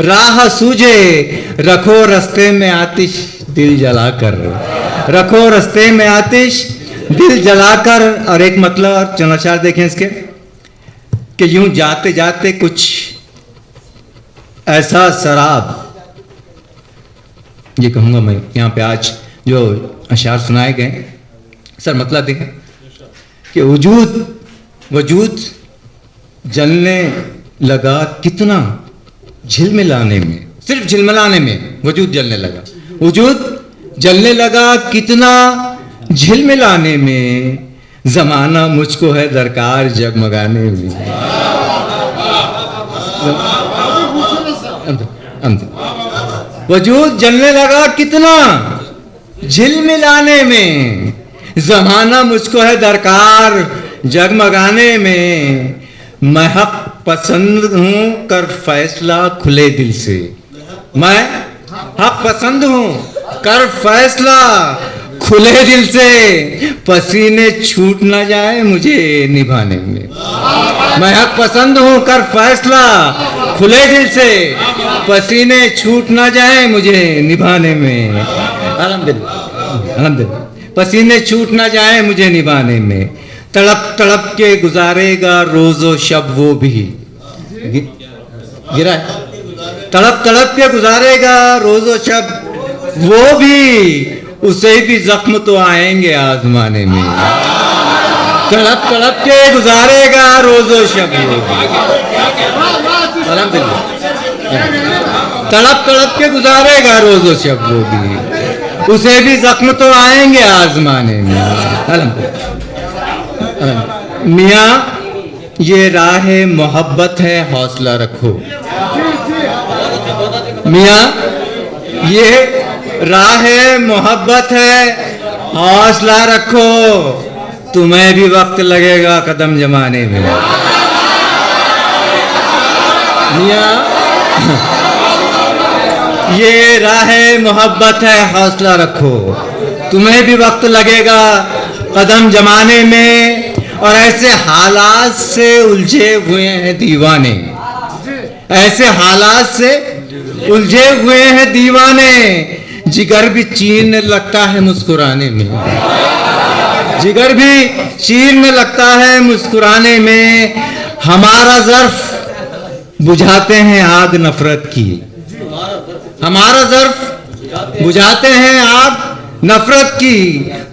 राह सूझे, रखो रास्ते में आतिश दिल जलाकर, रखो रास्ते में आतिश दिल जलाकर। और एक मतलब चनाचार देखें इसके कि यूं जाते जाते कुछ ऐसा शराब, ये कहूंगा मैं यहाँ पे आज जो अशार सुनाए गए, सर मतलब देखें कि वजूद जलने लगा कितना झिलमिलाने में, सिर्फ झिलमिलाने में वजूद जलने लगा, वजूद जलने लगा कितना झिलमिलाने में, जमाना मुझको है दरकार जगमगाने में, वजूद जलने लगा कितना झिलमिलाने में, जमाना मुझको है दरकार जगमगाने में, मैं हक पसंद हूं कर फैसला खुले दिल से, मैं हक पसंद हूं कर फैसला खुले दिल से, पसीने छूट ना जाए मुझे निभाने में, मैं हक पसंद हूं कर फैसला खुले दिल से, पसीने छूट ना जाए मुझे निभाने में, अल्हम्दुलिल्लाह पसीने छूट ना जाए मुझे निभाने में, तड़प तड़प के गुजारेगा रोजो शब वो भी, गिरा है, तड़प तड़प के गुजारेगा रोजो शब वो भी, उसे भी जख्म तो आएंगे आजमाने में, तड़प तड़प के गुजारेगा रोजो शब वो भी, अल्हम्दुलिल्लाह तड़प तड़प के गुजारेगा रोजो शब वो भी, उसे भी जख्म तो आएंगे आजमाने में, अल्हम्दुलिल्लाह। मियाँ ये राह मोहब्बत है हौसला रखो, मियाँ ये राह मोहब्बत है हौसला रखो, तुम्हें भी वक्त लगेगा कदम जमाने में, मियाँ ये राह मोहब्बत है हौसला रखो, तुम्हें भी वक्त लगेगा कदम जमाने में, और ऐसे हालात से उलझे हुए हैं दीवाने, ऐसे हालात से उलझे हुए हैं दीवाने, जिगर भी चीरने लगता है मुस्कुराने में, जिगर भी चीरने लगता है मुस्कुराने में, हमारा ज़र्फ बुझाते हैं आग नफरत की, हमारा ज़र्फ बुझाते हैं आग नफरत की,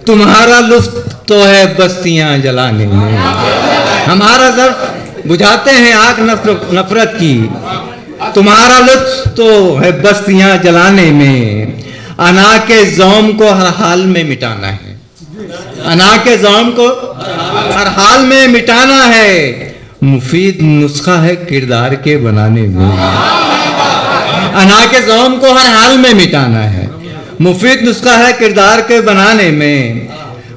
तुम्हारा लुत्फ तो है बस्तियां जलाने में, हमारा ज़र्फ बुझाते हैं आग नफरत की, तुम्हारा लुत्फ तो है बस्तियां जलाने में, अना के ज़ौम को हर हाल में मिटाना है, अना के ज़ौम को हर हाल में मिटाना है, मुफीद नुस्खा है किरदार के बनाने में, अना के ज़ौम को हर हाल में मिटाना है, मुफीद नुस्खा है किरदार के बनाने में,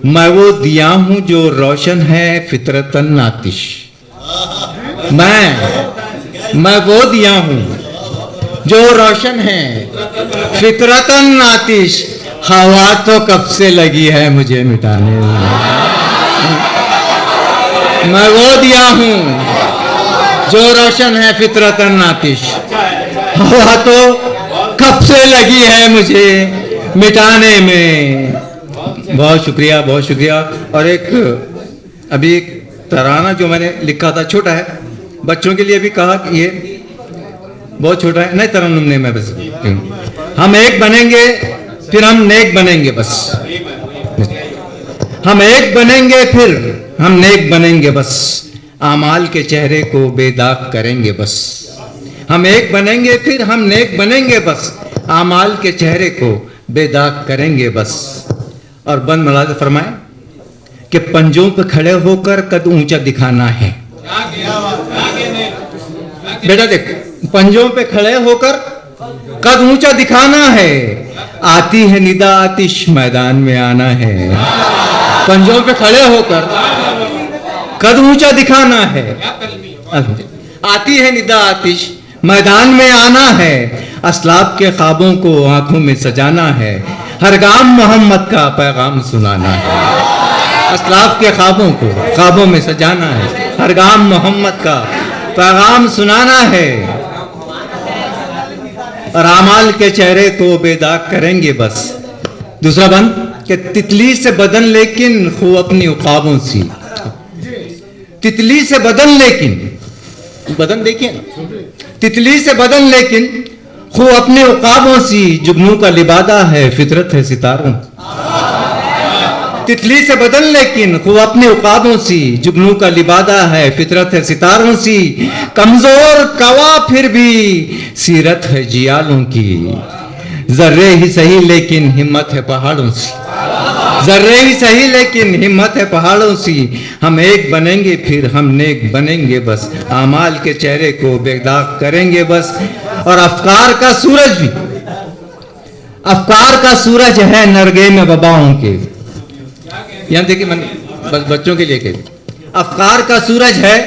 मैं वो दिया हूं जो रोशन है फितरतन नातिश, मैं वो दिया हूं जो रोशन है फितरतन नातिश, हवा तो कब से लगी है मुझे मिटाने में, मैं वो दिया हूं जो रोशन है फितरतन नातिश, हवा तो कब से लगी है मुझे मिटाने में। बहुत शुक्रिया, बहुत शुक्रिया। और एक अभी एक तराना जो मैंने लिखा था, छोटा है, बच्चों के लिए भी कहा कि ये बहुत छोटा है, नहीं तरन्नुम नहीं, मैं बस हम एक बनेंगे फिर हम नेक बनेंगे, बस हम एक बनेंगे फिर हम नेक बनेंगे, बस आमाल के चेहरे को बेदाग करेंगे, बस हम एक बनेंगे फिर हम नेक बनेंगे, बस आमाल के चेहरे को बेदाग करेंगे, बस। और बंद मुलाज़ फरमाए कि पंजों पे खड़े होकर कद ऊंचा दिखाना है, बेटा देख, पंजों पे खड़े होकर कद ऊंचा दिखाना है, आती है निदा आतिश मैदान में आना है, पंजों पे खड़े होकर कद ऊंचा दिखाना है, आती है निदा आतिश मैदान में आना है, असलाब के ख्वाबों को आंखों में सजाना है, हर गाम मोहम्मद का पैगाम सुनाना है, असलाब के ख्वाबों को ख्वाबों में सजाना है, हर गाम मोहम्मद का पैगाम सुनाना है, और आमाल के चेहरे को बेदाग करेंगे, बस। दूसरा बंद कि तितली से बदन लेकिन खू अपनी उकाबों सी, तितली से बदन लेकिन, बदन देखिए ना, तितली से बदन लेकिन खू अपने उकाबों सी, जुगनू का लिबादा है फितरत है सितारों, तितली से बदन लेकिन खू अपने उकाबों सी, जुगनू का लिबादा है फितरत है सितारों सी, कमजोर कवा फिर भी सीरत है जियालों की, जर्रे ही सही लेकिन हिम्मत है पहाड़ों सी, जर्रे ही सही लेकिन हिम्मत है पहाड़ों सी, हम एक बनेंगे फिर हम नेक बनेंगे, बस आमाल के चेहरे को बेदाग करेंगे, बस। और अफकार का सूरज भी, अफकार का सूरज है नरगे में वबाओं के, यहाँ देखिए मन बस बच्चों के लिए कह, अफकार का सूरज है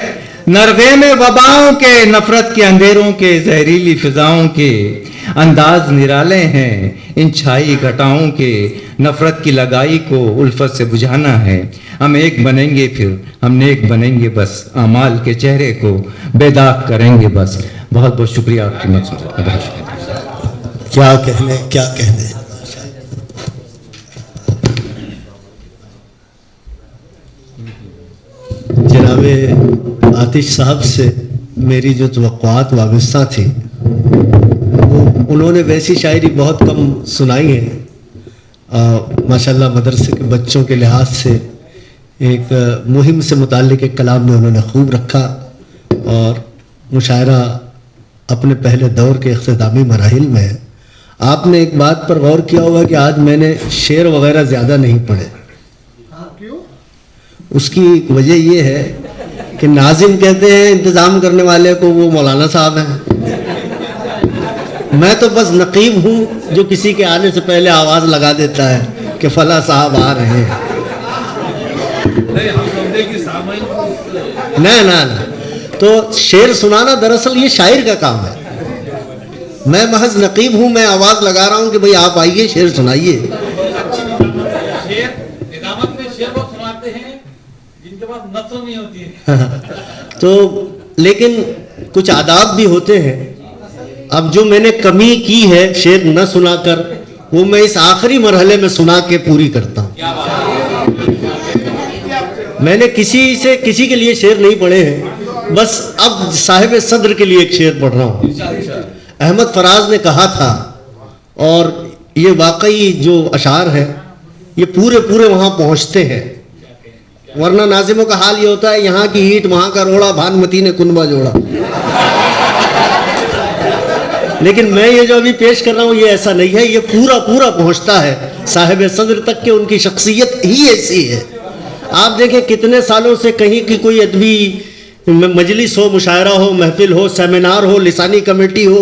नरगे में वबाओं के, नफरत के अंधेरों के जहरीली फिजाओं के, अंदाज निराले हैं इन छाई घटाओं के, नफरत की लगाई को उल्फत से बुझाना है, हम एक बनेंगे फिर हम नेक बनेंगे, बस आमाल के चेहरे को बेदाग करेंगे, बस। बहुत बहुत शुक्रिया आपकी मदद। क्या कहने, क्या कहने। जनाब आतिश साहब से मेरी जो तवक्कुआत वाबस्ता थी, उन्होंने वैसी शायरी बहुत कम सुनाई है। माशाल्लाह मदरसे के बच्चों के लिहाज से एक मुहिम से मुताल्लिक़ एक कलाम में उन्होंने खूब रखा, और मुशायरा अपने पहले दौर के इख्तितामी मराहिल में है। आपने एक बात पर गौर किया होगा कि आज मैंने शेर वगैरह ज़्यादा नहीं पढ़े। उसकी वजह ये है कि नाज़िम कहते हैं इंतज़ाम करने वाले को वो मौलाना साहब हैं, मैं तो बस नकीब हूँ जो किसी के आने से पहले आवाज़ लगा देता है कि फला साहब आ रहे हैं। ना ना ना, तो शेर सुनाना दरअसल ये शायर का काम है, मैं महज नकीब हूँ, मैं आवाज़ लगा रहा हूँ कि भाई आप आइए शेर सुनाइए। नहीं होती है। तो लेकिन कुछ आदाब भी होते हैं। अब जो मैंने कमी की है शेर न सुनाकर, वो मैं इस आखिरी मरहले में सुना के पूरी करता हूँ। मैंने किसी के लिए शेर नहीं पढ़े हैं, बस अब साहिब सदर के लिए एक शेर पढ़ रहा हूँ। अहमद फराज ने कहा था, और ये वाकई जो अशार है ये पूरे वहाँ पहुँचते हैं वरना नाजिमों का हाल ये होता है, यहाँ की ईंट वहाँ का रोड़ा, भानुमती ने कुनबा जोड़ा। लेकिन मैं ये जो अभी पेश कर रहा हूँ ये ऐसा नहीं है, ये पूरा पूरा पहुँचता है साहिब सदर तक के। उनकी शख्सियत ही ऐसी है। आप देखें कितने सालों से कहीं की कोई अदबी मजलिस हो, मुशायरा हो, महफिल हो, सेमिनार हो, लिसानी कमेटी हो,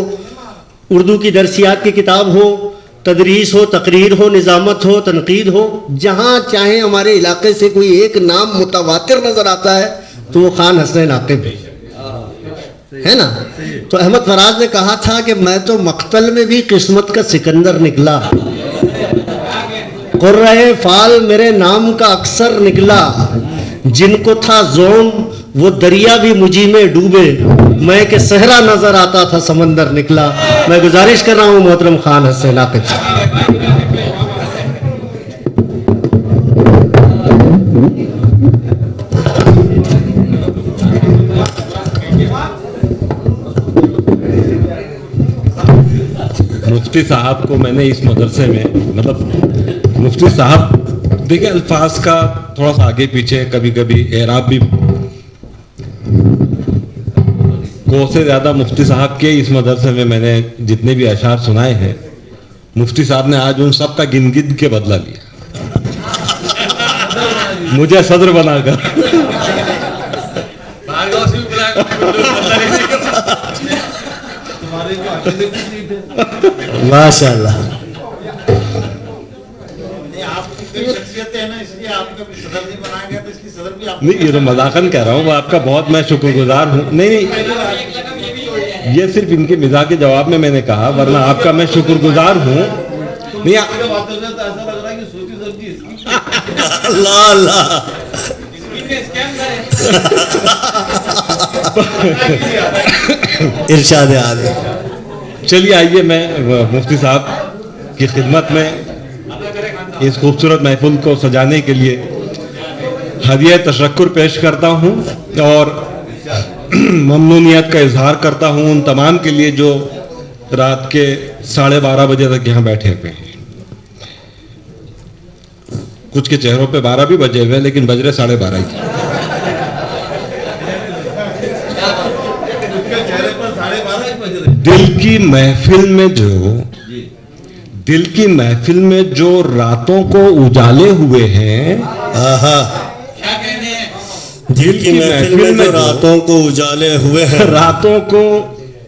उर्दू की दरसियात की किताब हो, तदरीस हो, तकरीर हो, निज़ामत हो, तनकीद हो, जहाँ चाहे हमारे इलाके से कोई एक नाम मुतवातिर नज़र आता है तो वो खान हसनैन आकिब है ना। तो अहमद फराज ने कहा था कि मैं तो मक्तल में भी किस्मत का सिकंदर निकला, कुर्रे फाल मेरे नाम का अक्सर निकला, जिनको था जोम वो दरिया भी मुझी में डूबे, मैं के सहरा नजर आता था समंदर निकला। मैं गुजारिश कर रहा हूँ मोहतरम खान हसनैन आकिब साहब। मुफ्ती साहब को मैंने इस मदरसे में, मतलब मुफ्ती साहब देखिए अल्फाज का थोड़ा सा आगे पीछे, कभी कभी एराब भी को से ज़्यादा मुफ्ती साहब के इस मदरसे में मैंने जितने भी अशार सुनाए हैं, मुफ्ती साहब ने आज उन सब का गिन गिन के बदला लिया मुझे सदर बनाकर। माशाल्लाह। नहीं ये तो मजाकन कह रहा हूँ, आपका बहुत मैं शुक्रगुजार हूँ। नहीं ये सिर्फ इनके मिजाज के जवाब में मैंने कहा, वरना आपका मैं शुक्रगुजार हूँ। नहीं अल्लाह अल्लाह। इरशाद आले। चलिए आइए मैं मुफ्ती साहब की खिदमत में इस खूबसूरत महफिल को सजाने के लिए हदिया तशक्कुर पेश करता हूँ और ममनूनियत का इजहार करता हूँ उन तमाम के लिए जो रात के 12:30 बजे तक यहाँ बैठे हुए हैं। कुछ के चेहरों पे 12 भी बजे हुए, लेकिन बज रहे 12:30 ही। दिल की महफिल में जो रातों को उजाले हुए हैं, दिल की महफिल में जो रातों को उजाले हुए हैं, रातों को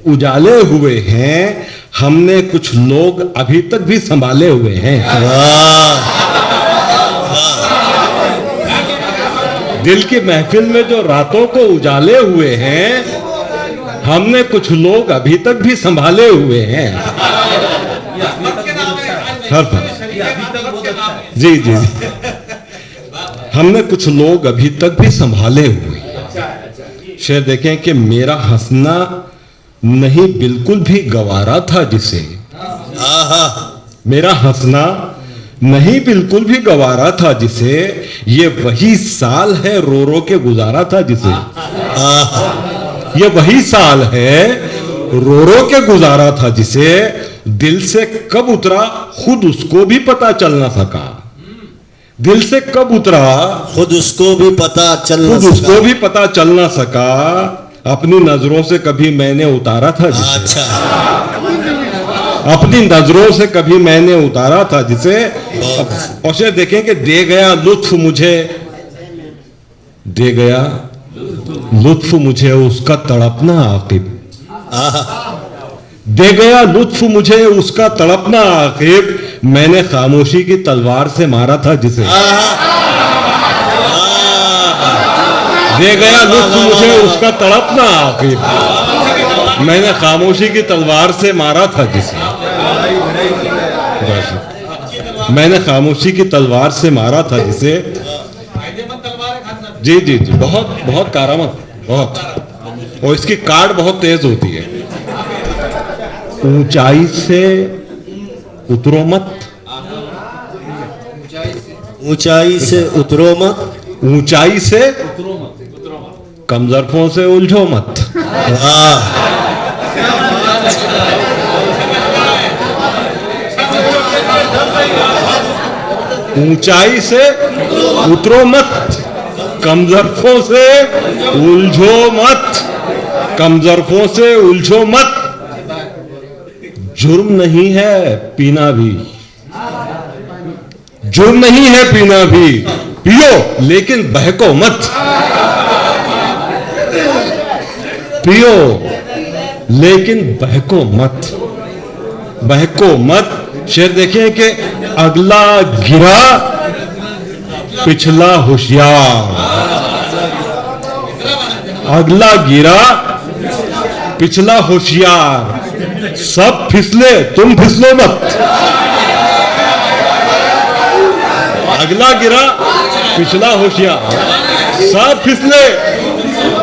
उजाले हुए हैं, हमने कुछ लोग अभी तक भी संभाले हुए हैं। दिल की महफिल में जो रातों को उजाले हुए हैं, हमने कुछ लोग अभी तक भी संभाले हुए हैं। जी जी, हमने कुछ लोग अभी तक भी संभाले हुए। शेर देखें कि मेरा हंसना नहीं बिल्कुल भी गवारा था जिसे, मेरा हंसना नहीं बिल्कुल भी गवारा था जिसे, ये वही साल है रो रो के गुजारा था जिसे, ये वही साल है रो रो के गुजारा था जिसे, दिल से कब उतरा खुद उसको भी पता चल ना सका। दिल से कब उतरा खुद उसको भी पता चल ना खुद सका। उसको भी पता चल ना सका, अपनी नजरों से कभी मैंने उतारा था जिसे। अच्छा, अपनी नजरों से कभी मैंने उतारा था जिसे। और शेर देखें कि दे गया लुत्फ मुझे, दे गया लुत्फ मुझे उसका तड़पना आकिब, दे गया लुत्फ मुझे उसका तड़पना आकिब, मैंने खामोशी की तलवार से मारा था जिसे। दे गया लुत्फ मुझे उसका तड़पना आकिब, मैंने खामोशी की तलवार से मारा था जिसे। मैंने खामोशी की तलवार से मारा था जिसे। जी जी जी, बहुत बहुत कारामत, बहुत। और इसकी काट बहुत तेज होती है। ऊंचाई से उतरो मत, ऊंचाई से उतरो मत, ऊंचाई से कमजरफों से उलझो मत। ऊंचाई से उतरो मत, कमजरफों से उलझो मत, कमजरफों से उलझो मत। जुर्म नहीं है पीना भी, जुर्म नहीं है पीना भी, पियो लेकिन बहको मत, पियो लेकिन बहको मत, बहको मत। शेर देखिए कि अगला गिरा पिछला होशियार, अगला गिरा पिछला होशियार, सब फिसले तुम फिसलो मत। अगला गिरा पिछला होशियार, सब फिसले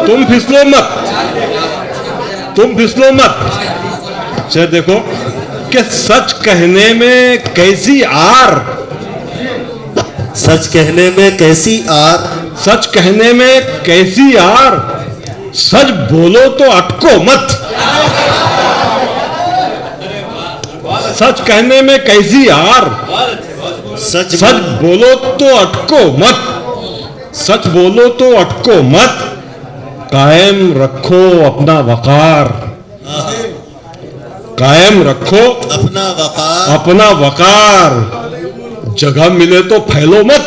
तुम फिसलो मत, तुम फिसलो मत। शेर देखो कि सच कहने में कैसी आर, सच कहने में कैसी आर, सच कहने में कैसी आर, सच बोलो तो अटको मत, सच कहने में कैसी आर, सच सच बोलो तो अटको मत, सच बोलो तो अटको मत। कायम रखो अपना वकार, कायम रखो अपना वकार, अपना वकार, जगह मिले तो फैलो मत,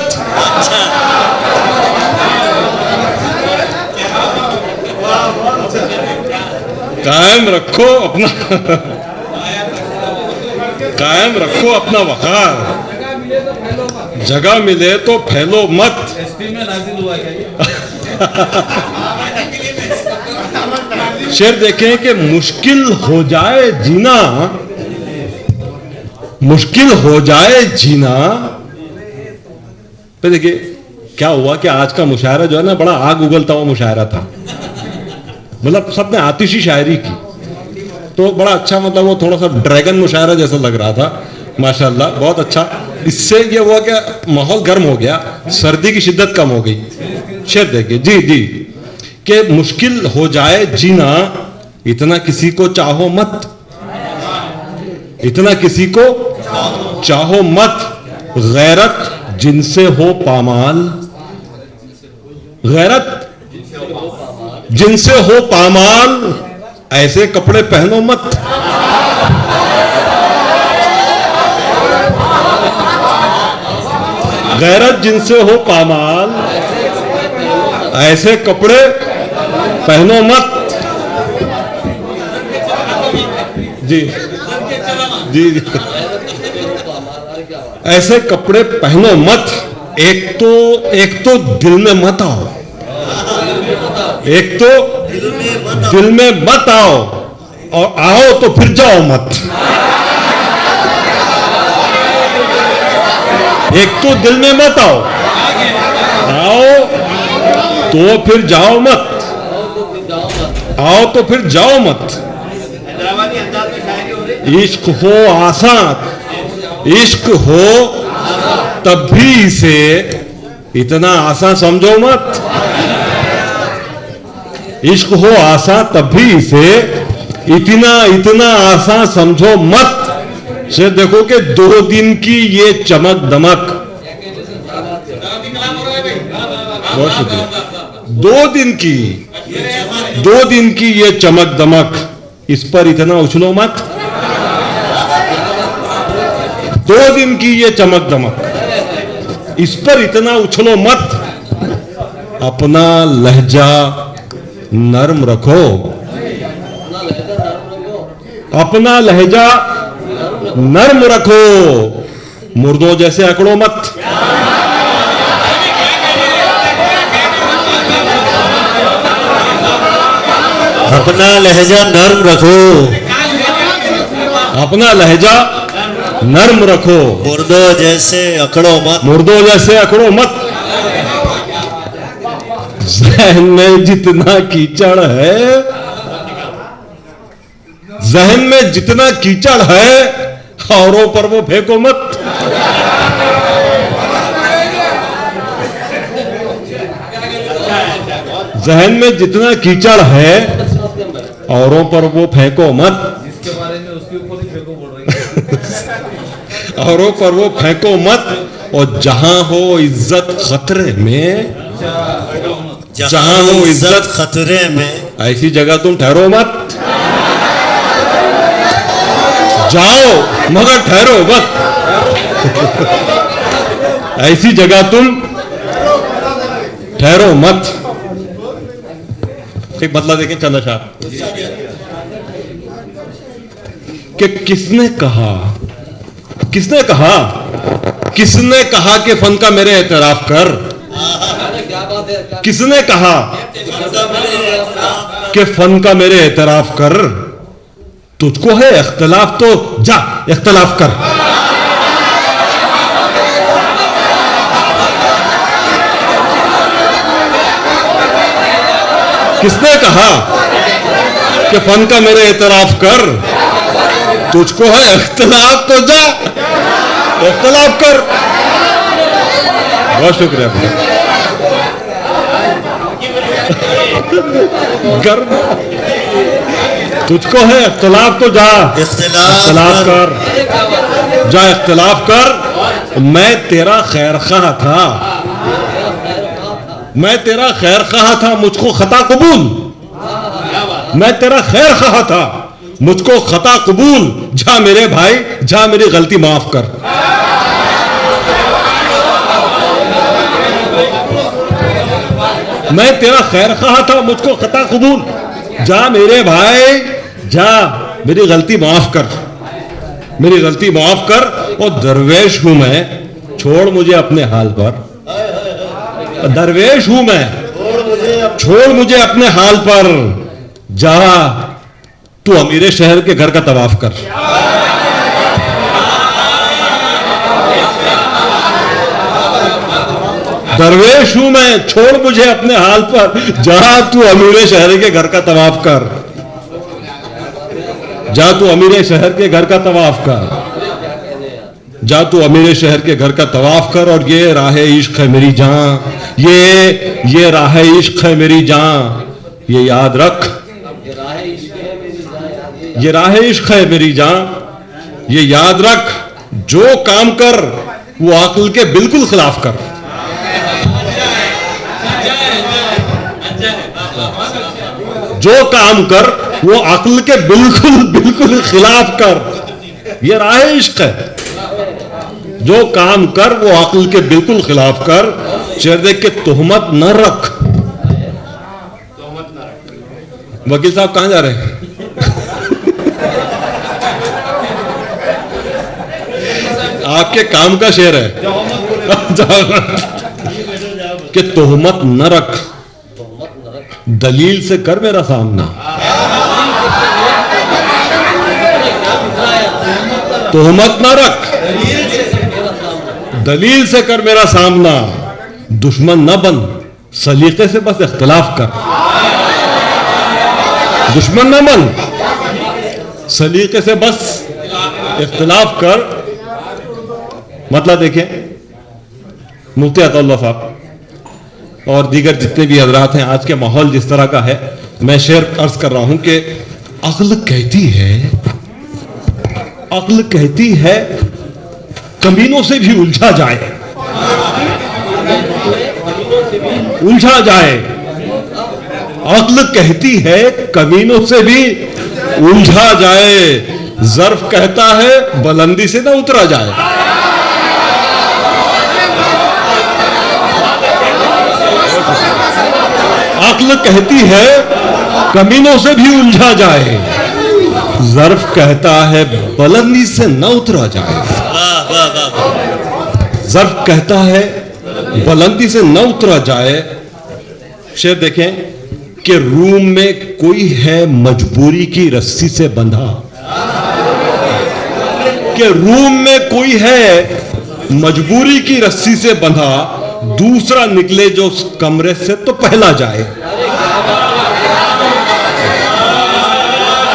कायम रखो अपना कायम रखो अपना वकार, जगह मिले तो फैलो मत। शेर देखें कि मुश्किल हो जाए जीना, मुश्किल हो जाए जीना। पे देखिए क्या हुआ कि आज का मुशायरा जो है ना बड़ा आग उगलता हुआ मुशायरा था, मतलब सबने आतिशी शायरी की, तो बड़ा अच्छा, मतलब वो थोड़ा सा ड्रैगन मुशायरा जैसा लग रहा था, माशाल्लाह बहुत अच्छा। इससे ये हुआ कि माहौल गर्म हो गया, सर्दी की शिद्दत कम हो गई। शेर देखिए जी जी कि मुश्किल हो जाए जीना, इतना किसी को चाहो मत, इतना किसी को चाहो मत। गैरत जिनसे हो पामाल, गैरत जिनसे हो पामाल, ऐसे कपड़े पहनो मत, गैरत जिनसे हो पामाल, ऐसे कपड़े पहनो मत। जी जी जी, ऐसे कपड़े पहनो मत। एक तो दिल में मत आओ, एक तो दिल में मत आओ, और आओ तो फिर जाओ मत। एक तो दिल में मत आओ, आओ तो फिर जाओ मत, आओ तो फिर जाओ मत। इश्क हो आसान, इश्क हो तब भी इसे इतना आसान समझो मत। इश्क हो आसान तब भी इसे इतना आसान समझो मत। से देखो कि 2 दिन की ये चमक दमक, बहुत शुक्रिया, 2 दिन की ये चमक दमक, इस पर इतना उछलो मत। 2 दिन की ये चमक दमक, इस पर इतना उछलो मत। अपना लहजा नर्म रखो, अपना लहजा नर्म रखो, मुर्दों जैसे अकड़ो मत। अपना लहजा नर्म रखो, अपना लहजा नर्म रखो, मुर्दों जैसे अकड़ो मत, मुर्दों जैसे अकड़ो मत। जहन में जितना कीचड़ है, जहन में जितना कीचड़ है, औरों पर वो फेंको मत। जहन में जितना कीचड़ है, औरों पर वो फेंको मत। जिसके बारे में उसके ऊपर ही फेंको बोल रही है। औरों पर वो फेंको मत। और जहां हो इज्जत खतरे में, जहां हो इज्जत खतरे में, ऐसी जगह तुम ठहरो मत। जाओ मगर ठहरो मत। ऐसी जगह तुम ठहरो मत। एक बदला देखें चंदा शाह कि किसने कहा कि फन का मेरे एतराफ कर। किसने कहा कि फन का मेरे एतराफ कर। तुझको है इख्तलाफ तो जा इख्तलाफ कर। किसने कहा कि फन का मेरे एतराफ कर। तुझको है इख्तलाफ तो जा इख्तलाफ कर। बहुत शुक्रिया गर्म। तुझको है इख्तलाफ तो जा इख्तलाफ कर। जा इख्तलाफ कर। मैं तेरा खैर ख़्वाह था, मैं तेरा खैर ख़्वाह था, मुझको खता कबूल। मैं तेरा खैर ख़्वाह था, मुझको खता कबूल। जा मेरे भाई जा मेरी गलती माफ कर। मैं तेरा खैर ख़्वाह था, मुझको खता कबूल। जा मेरे भाई जा मेरी गलती माफ कर, मेरी गलती माफ कर। और दरवेश हूं मैं, छोड़ मुझे अपने हाल पर। दरवेश हूं मैं, छोड़ मुझे अपने हाल पर। जा तू अमीरे शहर के घर का तवाफ कर। दरवेश हूं मैं, छोड़ मुझे अपने हाल पर। जा तू अमीरे शहर के घर का तवाफ कर। जा तू अमीरे शहर के घर का तवाफ कर। जा तू अमीरे शहर के घर का तवाफ कर। और ये राह इश्क है मेरी जान, ये राह इश्क है मेरी जान, ये याद रख। ये राह इश्क है मेरी जान, ये याद रख। जो काम कर वो अक्ल के बिल्कुल खिलाफ कर। जो काम कर वो अक्ल के बिल्कुल खिलाफ कर। ये राह इश्क है। जो काम कर वो अक्ल के बिल्कुल खिलाफ कर। शेर देख के तोहमत न रख। वकील साहब कहां जा रहे हैं? आपके काम का शेर है कि तोहमत न रख, दलील से कर मेरा सामना। तोहमत न रख, दलील से कर मेरा सामना। दुश्मन न बन, सलीके से बस इख्तलाफ कर। दुश्मन न बन, सलीके से बस इख्तलाफ कर। मतलब देखें, मुफ्ती अताउल्लाह साहब और दीगर जितने भी हजरात हैं, आज के माहौल जिस तरह का है, मैं शेर अर्ज कर रहा हूं कि अक्ल कहती है कमीनों से भी उलझा जाए, उलझा जाए। अक्ल कहती है कमीनों से भी उलझा जाए। ज़र्फ कहता है बुलंदी से ना उतरा जाए। अक्ल कहती है कमीनों से भी उलझा जाए। ज़र्फ कहता है बुलंदी से न उतरा जाए। ज़र्फ कहता है बुलंदी से न उतरा जाए। शेर देखें कि रूम में कोई है मजबूरी की रस्सी से बंधा। कि रूम में कोई है मजबूरी की रस्सी से बंधा, दूसरा निकले जो उस कमरे से तो पहला जाए।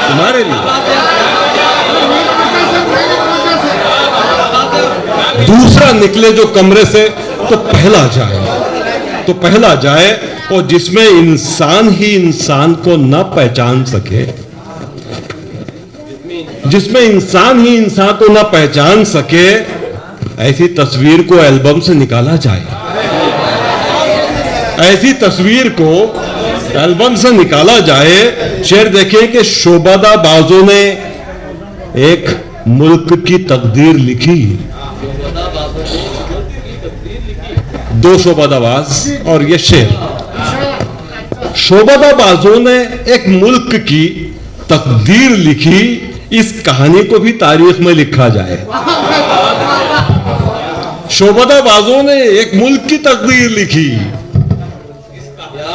तुम्हारे लिए दूसरा निकले जो कमरे से तो पहला जाए, तो पहला जाए। और जिसमें इंसान ही इंसान को न पहचान सके, जिसमें इंसान ही इंसान को न पहचान सके, ऐसी तस्वीर को एल्बम से निकाला जाए। ऐसी तस्वीर को एल्बम से निकाला जाए। शेर देखें कि शोबादा बाजों ने एक मुल्क की तकदीर लिखी। दो शोबादाबाज और ये शेर। शोबादाबाजों ने एक मुल्क की तकदीर लिखी, इस कहानी को भी तारीख में लिखा जाए। शोबादाबाजों ने एक मुल्क की तकदीर लिखी,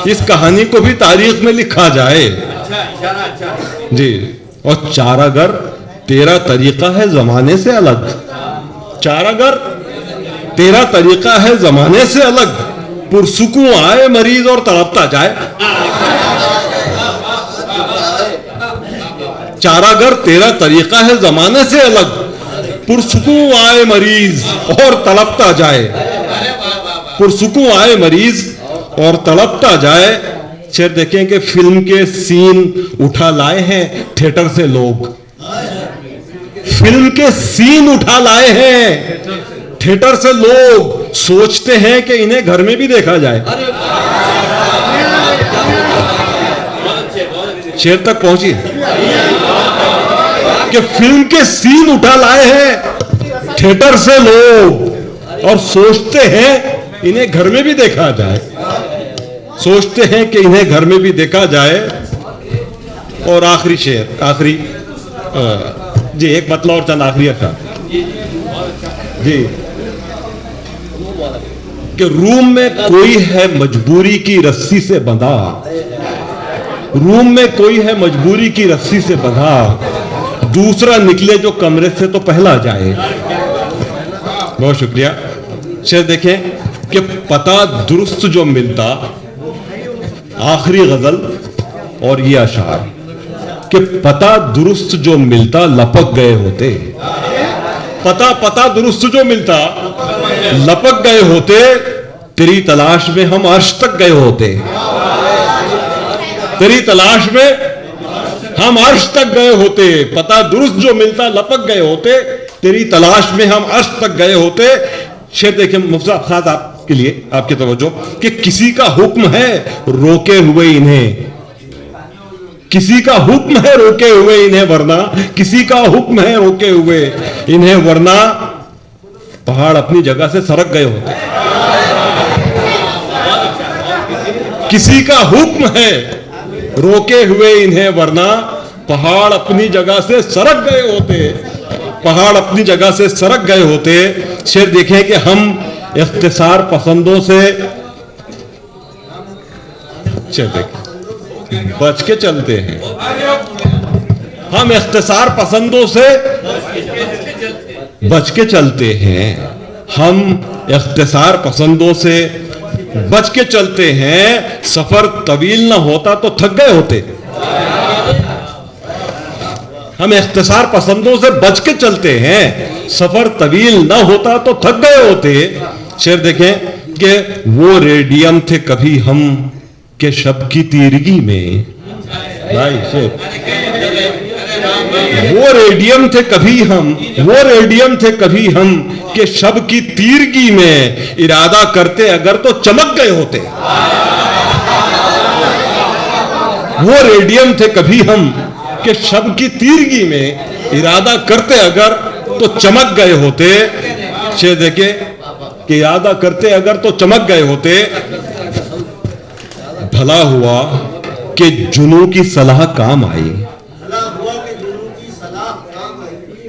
इस कहानी को भी तारीख में लिखा जाए जी। और चारागर तेरा तरीका है जमाने से अलग, चारागर तेरा तरीका है जमाने से अलग, पुरसुकून आए मरीज और तड़पता जाए। चारागर तेरा तरीका है जमाने से अलग, पुरसुकून आए मरीज और तड़पता जाए, पुरसुकून आए मरीज और तड़पता जाए। शेर देखें कि फिल्म के सीन उठा लाए हैं थिएटर से लोग, फिल्म के सीन उठा लाए हैं थिएटर से लोग, सोचते हैं कि इन्हें घर में भी देखा जाए। शेर तक पहुंची कि फिल्म के सीन उठा लाए हैं थिएटर से लोग और सोचते हैं इन्हें घर में भी देखा जाए, सोचते हैं कि इन्हें घर में भी देखा जाए। और आखिरी शेर, आखिरी जी एक मतलब और चंद आखिरी अशार जी कि रूम में कोई है मजबूरी की रस्सी से बंधा, रूम में कोई है मजबूरी की रस्सी से बंधा, दूसरा निकले जो कमरे से तो पहला जाए। बहुत शुक्रिया। शेर देखें कि पता दुरुस्त जो मिलता, आखिरी गजल और ये अशार कि पता दुरुस्त जो मिलता लपक गए होते, पता दुरुस्त जो मिलता लपक गए होते, तेरी तलाश में हम अर्श तक गए होते, तेरी तलाश में हम अर्श तक गए होते, पता दुरुस्त जो मिलता लपक गए होते, तेरी तलाश में हम अर्श तक गए होते। शेर देखिए मुफ्ती साहब, खास आपके लिए, आपकी तवज्जो कि किसी का हुक्म है रोके हुए इन्हें, किसी का हुक्म है रोके हुए इन्हें वरना, किसी का हुक्म है रोके हुए इन्हें वरना पहाड़ अपनी जगह से सरक गए होते। किसी का हुक्म है रोके हुए इन्हें वरना पहाड़ अपनी जगह से सरक गए होते, पहाड़ अपनी जगह से सरक गए होते। शेर देखें कि हम इख्तिसार पसंदों से, शेर देखें बच के चलते हैं, हम इख्तिसार पसंदों से बच के चलते हैं, हम इख्तिसार पसंदों से बच के चलते हैं, सफर तवील ना होता तो थक गए होते, हम इख्तिसार पसंदों से बच के चलते हैं, सफर तवील ना होता तो थक गए होते। शेर देखें कि वो रेडियम थे कभी हम के शब की तीरगी में, भाई शेर, वो रेडियम थे कभी हम, वो रेडियम थे कभी हम के शब की तीरगी में, इरादा करते अगर तो चमक गए होते, वो रेडियम थे कभी हम के शब की तीरगी में, इरादा करते अगर तो चमक गए होते। शेर देखे कि इरादा करते अगर तो चमक गए होते। भला हुआ कि जुनू की सलाह काम आई,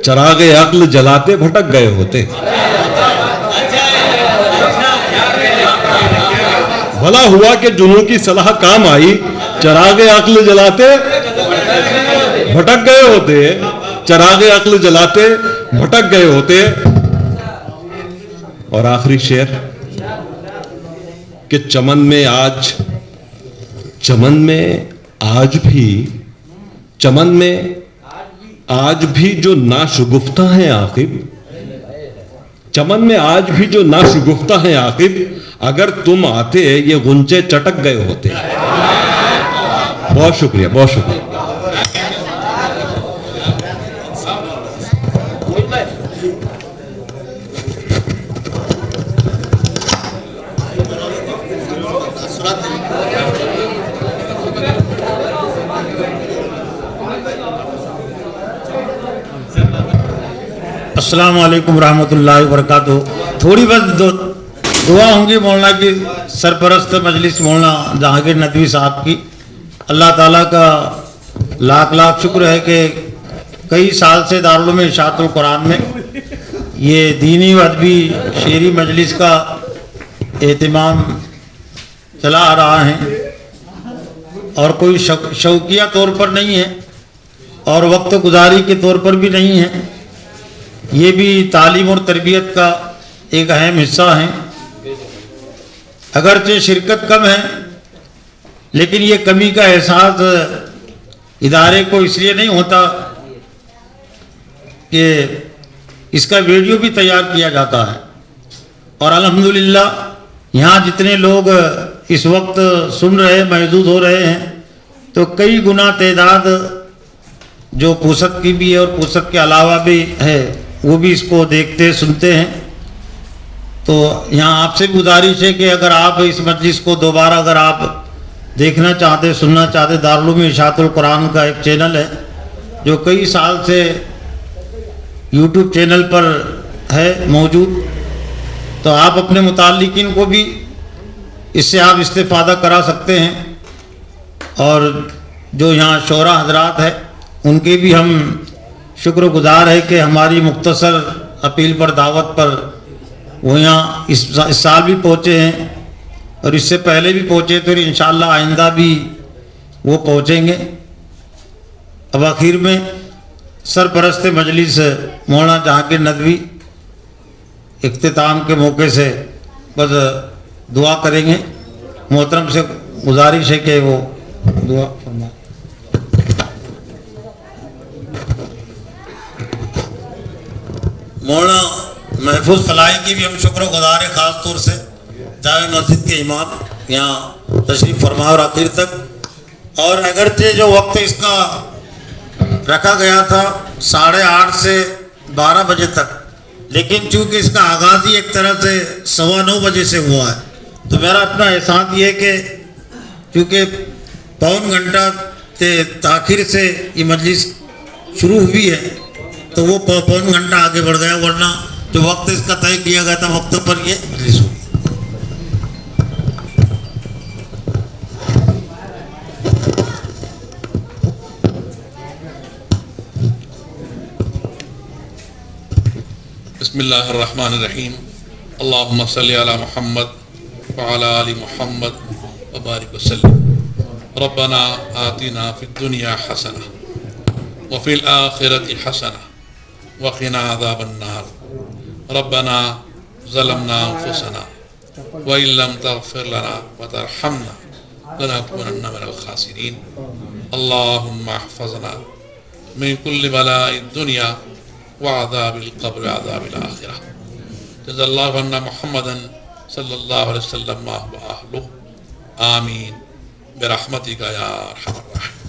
चरागे अक्ल जलाते भटक गए होते, भला हुआ कि जुनू की सलाह काम आई, चरागे अक्ल जलाते भटक गए होते, चरागे अक्ल जलाते भटक गए होते। और आखिरी शेर कि चमन में आज जो नाशुगुफ्ता हैं आकिब, चमन में आज भी जो नाशुगुफ्ता हैं आकिब, अगर तुम आते ये गुंचे चटक गए होते। बहुत शुक्रिया, बहुत शुक्रिया। अस्सलाम वालेकुम रहमतुल्लाहि व बरकातुहू। थोड़ी बहुत दुआ होंगी मौलाना की, सरपरस्त मजलिस मौलाना जहांगीर नदवी साहब की। अल्लाह ताला का लाख लाख शुक्र है कि कई साल से दारुल उलूम इरशादुल कुरान में ये दीनी व अदबी शेरी मजलिस का एहतमाम चला आ रहा है और कोई शौकिया तौर पर नहीं है और वक्त गुजारी के तौर पर भी नहीं है। ये भी तालीम और तरबियत का एक अहम हिस्सा है। अगरचे शिरकत कम है लेकिन ये कमी का एहसास इदारे को इसलिए नहीं होता कि इसका वीडियो भी तैयार किया जाता है और अल्हम्दुलिल्लाह यहाँ जितने लोग इस वक्त सुन रहे मौजूद हो रहे हैं तो कई गुना तादाद जो पूसत की भी है और पूसत के अलावा भी है वो भी इसको देखते सुनते हैं। तो यहाँ आपसे गुजारिश है कि अगर आप इस मजलिस को दोबारा अगर आप देखना चाहते सुनना चाहते, दारुल उलूम इरशादुल कुरान का एक चैनल है जो कई साल से यूट्यूब चैनल पर है मौजूद, तो आप अपने मुताल्लिकीन को भी इससे आप इस्तेफादा करा सकते हैं। और जो यहाँ शोरा हजरात है उनके भी हम शुक्रगुजार है कि हमारी मुख्तसर अपील पर दावत पर वो यहाँ इस साल भी पहुँचे हैं और इससे पहले भी पहुँचे तो इंशाअल्लाह आइंदा भी वो पहुँचेंगे। अब आखिर में सरपरस्त मजलिस मौलाना जहांगीर नदवी इख्तिताम के मौके से बस दुआ करेंगे। मोहतरम से गुजारिश है कि वो दुआ फरमाएं। मौलाना महफूज फलाई की भी हम शुक्रगुजार है, ख़ास तौर से जामे मस्जिद के इमाम यहाँ तशरीफ़ फरमा और आखिर तक। और अगरचे जो वक्त इसका रखा गया था 8:30 से 12 बजे तक, लेकिन चूँकि इसका आगाज़ ही एक तरह से 9:15 बजे से हुआ है तो मेरा अपना एहसास ये है कि चूँकि पौन घंटा ताखिर से ये मजलिस शुरू हुई है तो वो पौन घंटा आगे बढ़ गया, वरना जो वक्त इसका तय किया गया था वक्त पर ये मजलिस हुई। बिस्मिल्लाहिर्रहमानिर्रहीम। अल्लाहुम्मा सल्लि अला मुहम्मद व अला आलि मुहम्मद व बारिक वसल्लम। रब्बना आतिना फिद दुनिया हसना व फिल आखिरति हसना व क़िना अज़ाबन नार। रब्बना ज़लमना अनफुसना व इल्लम तग़फिर लना व तरहमना लनकुनन्ना मिनल ख़ासिरीन। अल्लाहुम्मा अहफ़ज़ना मिन कुल्लि बलाइद दुनिया व अज़ाबिल क़ब्र व अज़ाबिल आखिरह। जज़ल्लाहु अन्ना मुहम्मदन सल्लल्लाहु अलैहि वसल्लम व अहलुहु। आमीन बिरहमतिका या अरहमर राहिमीन।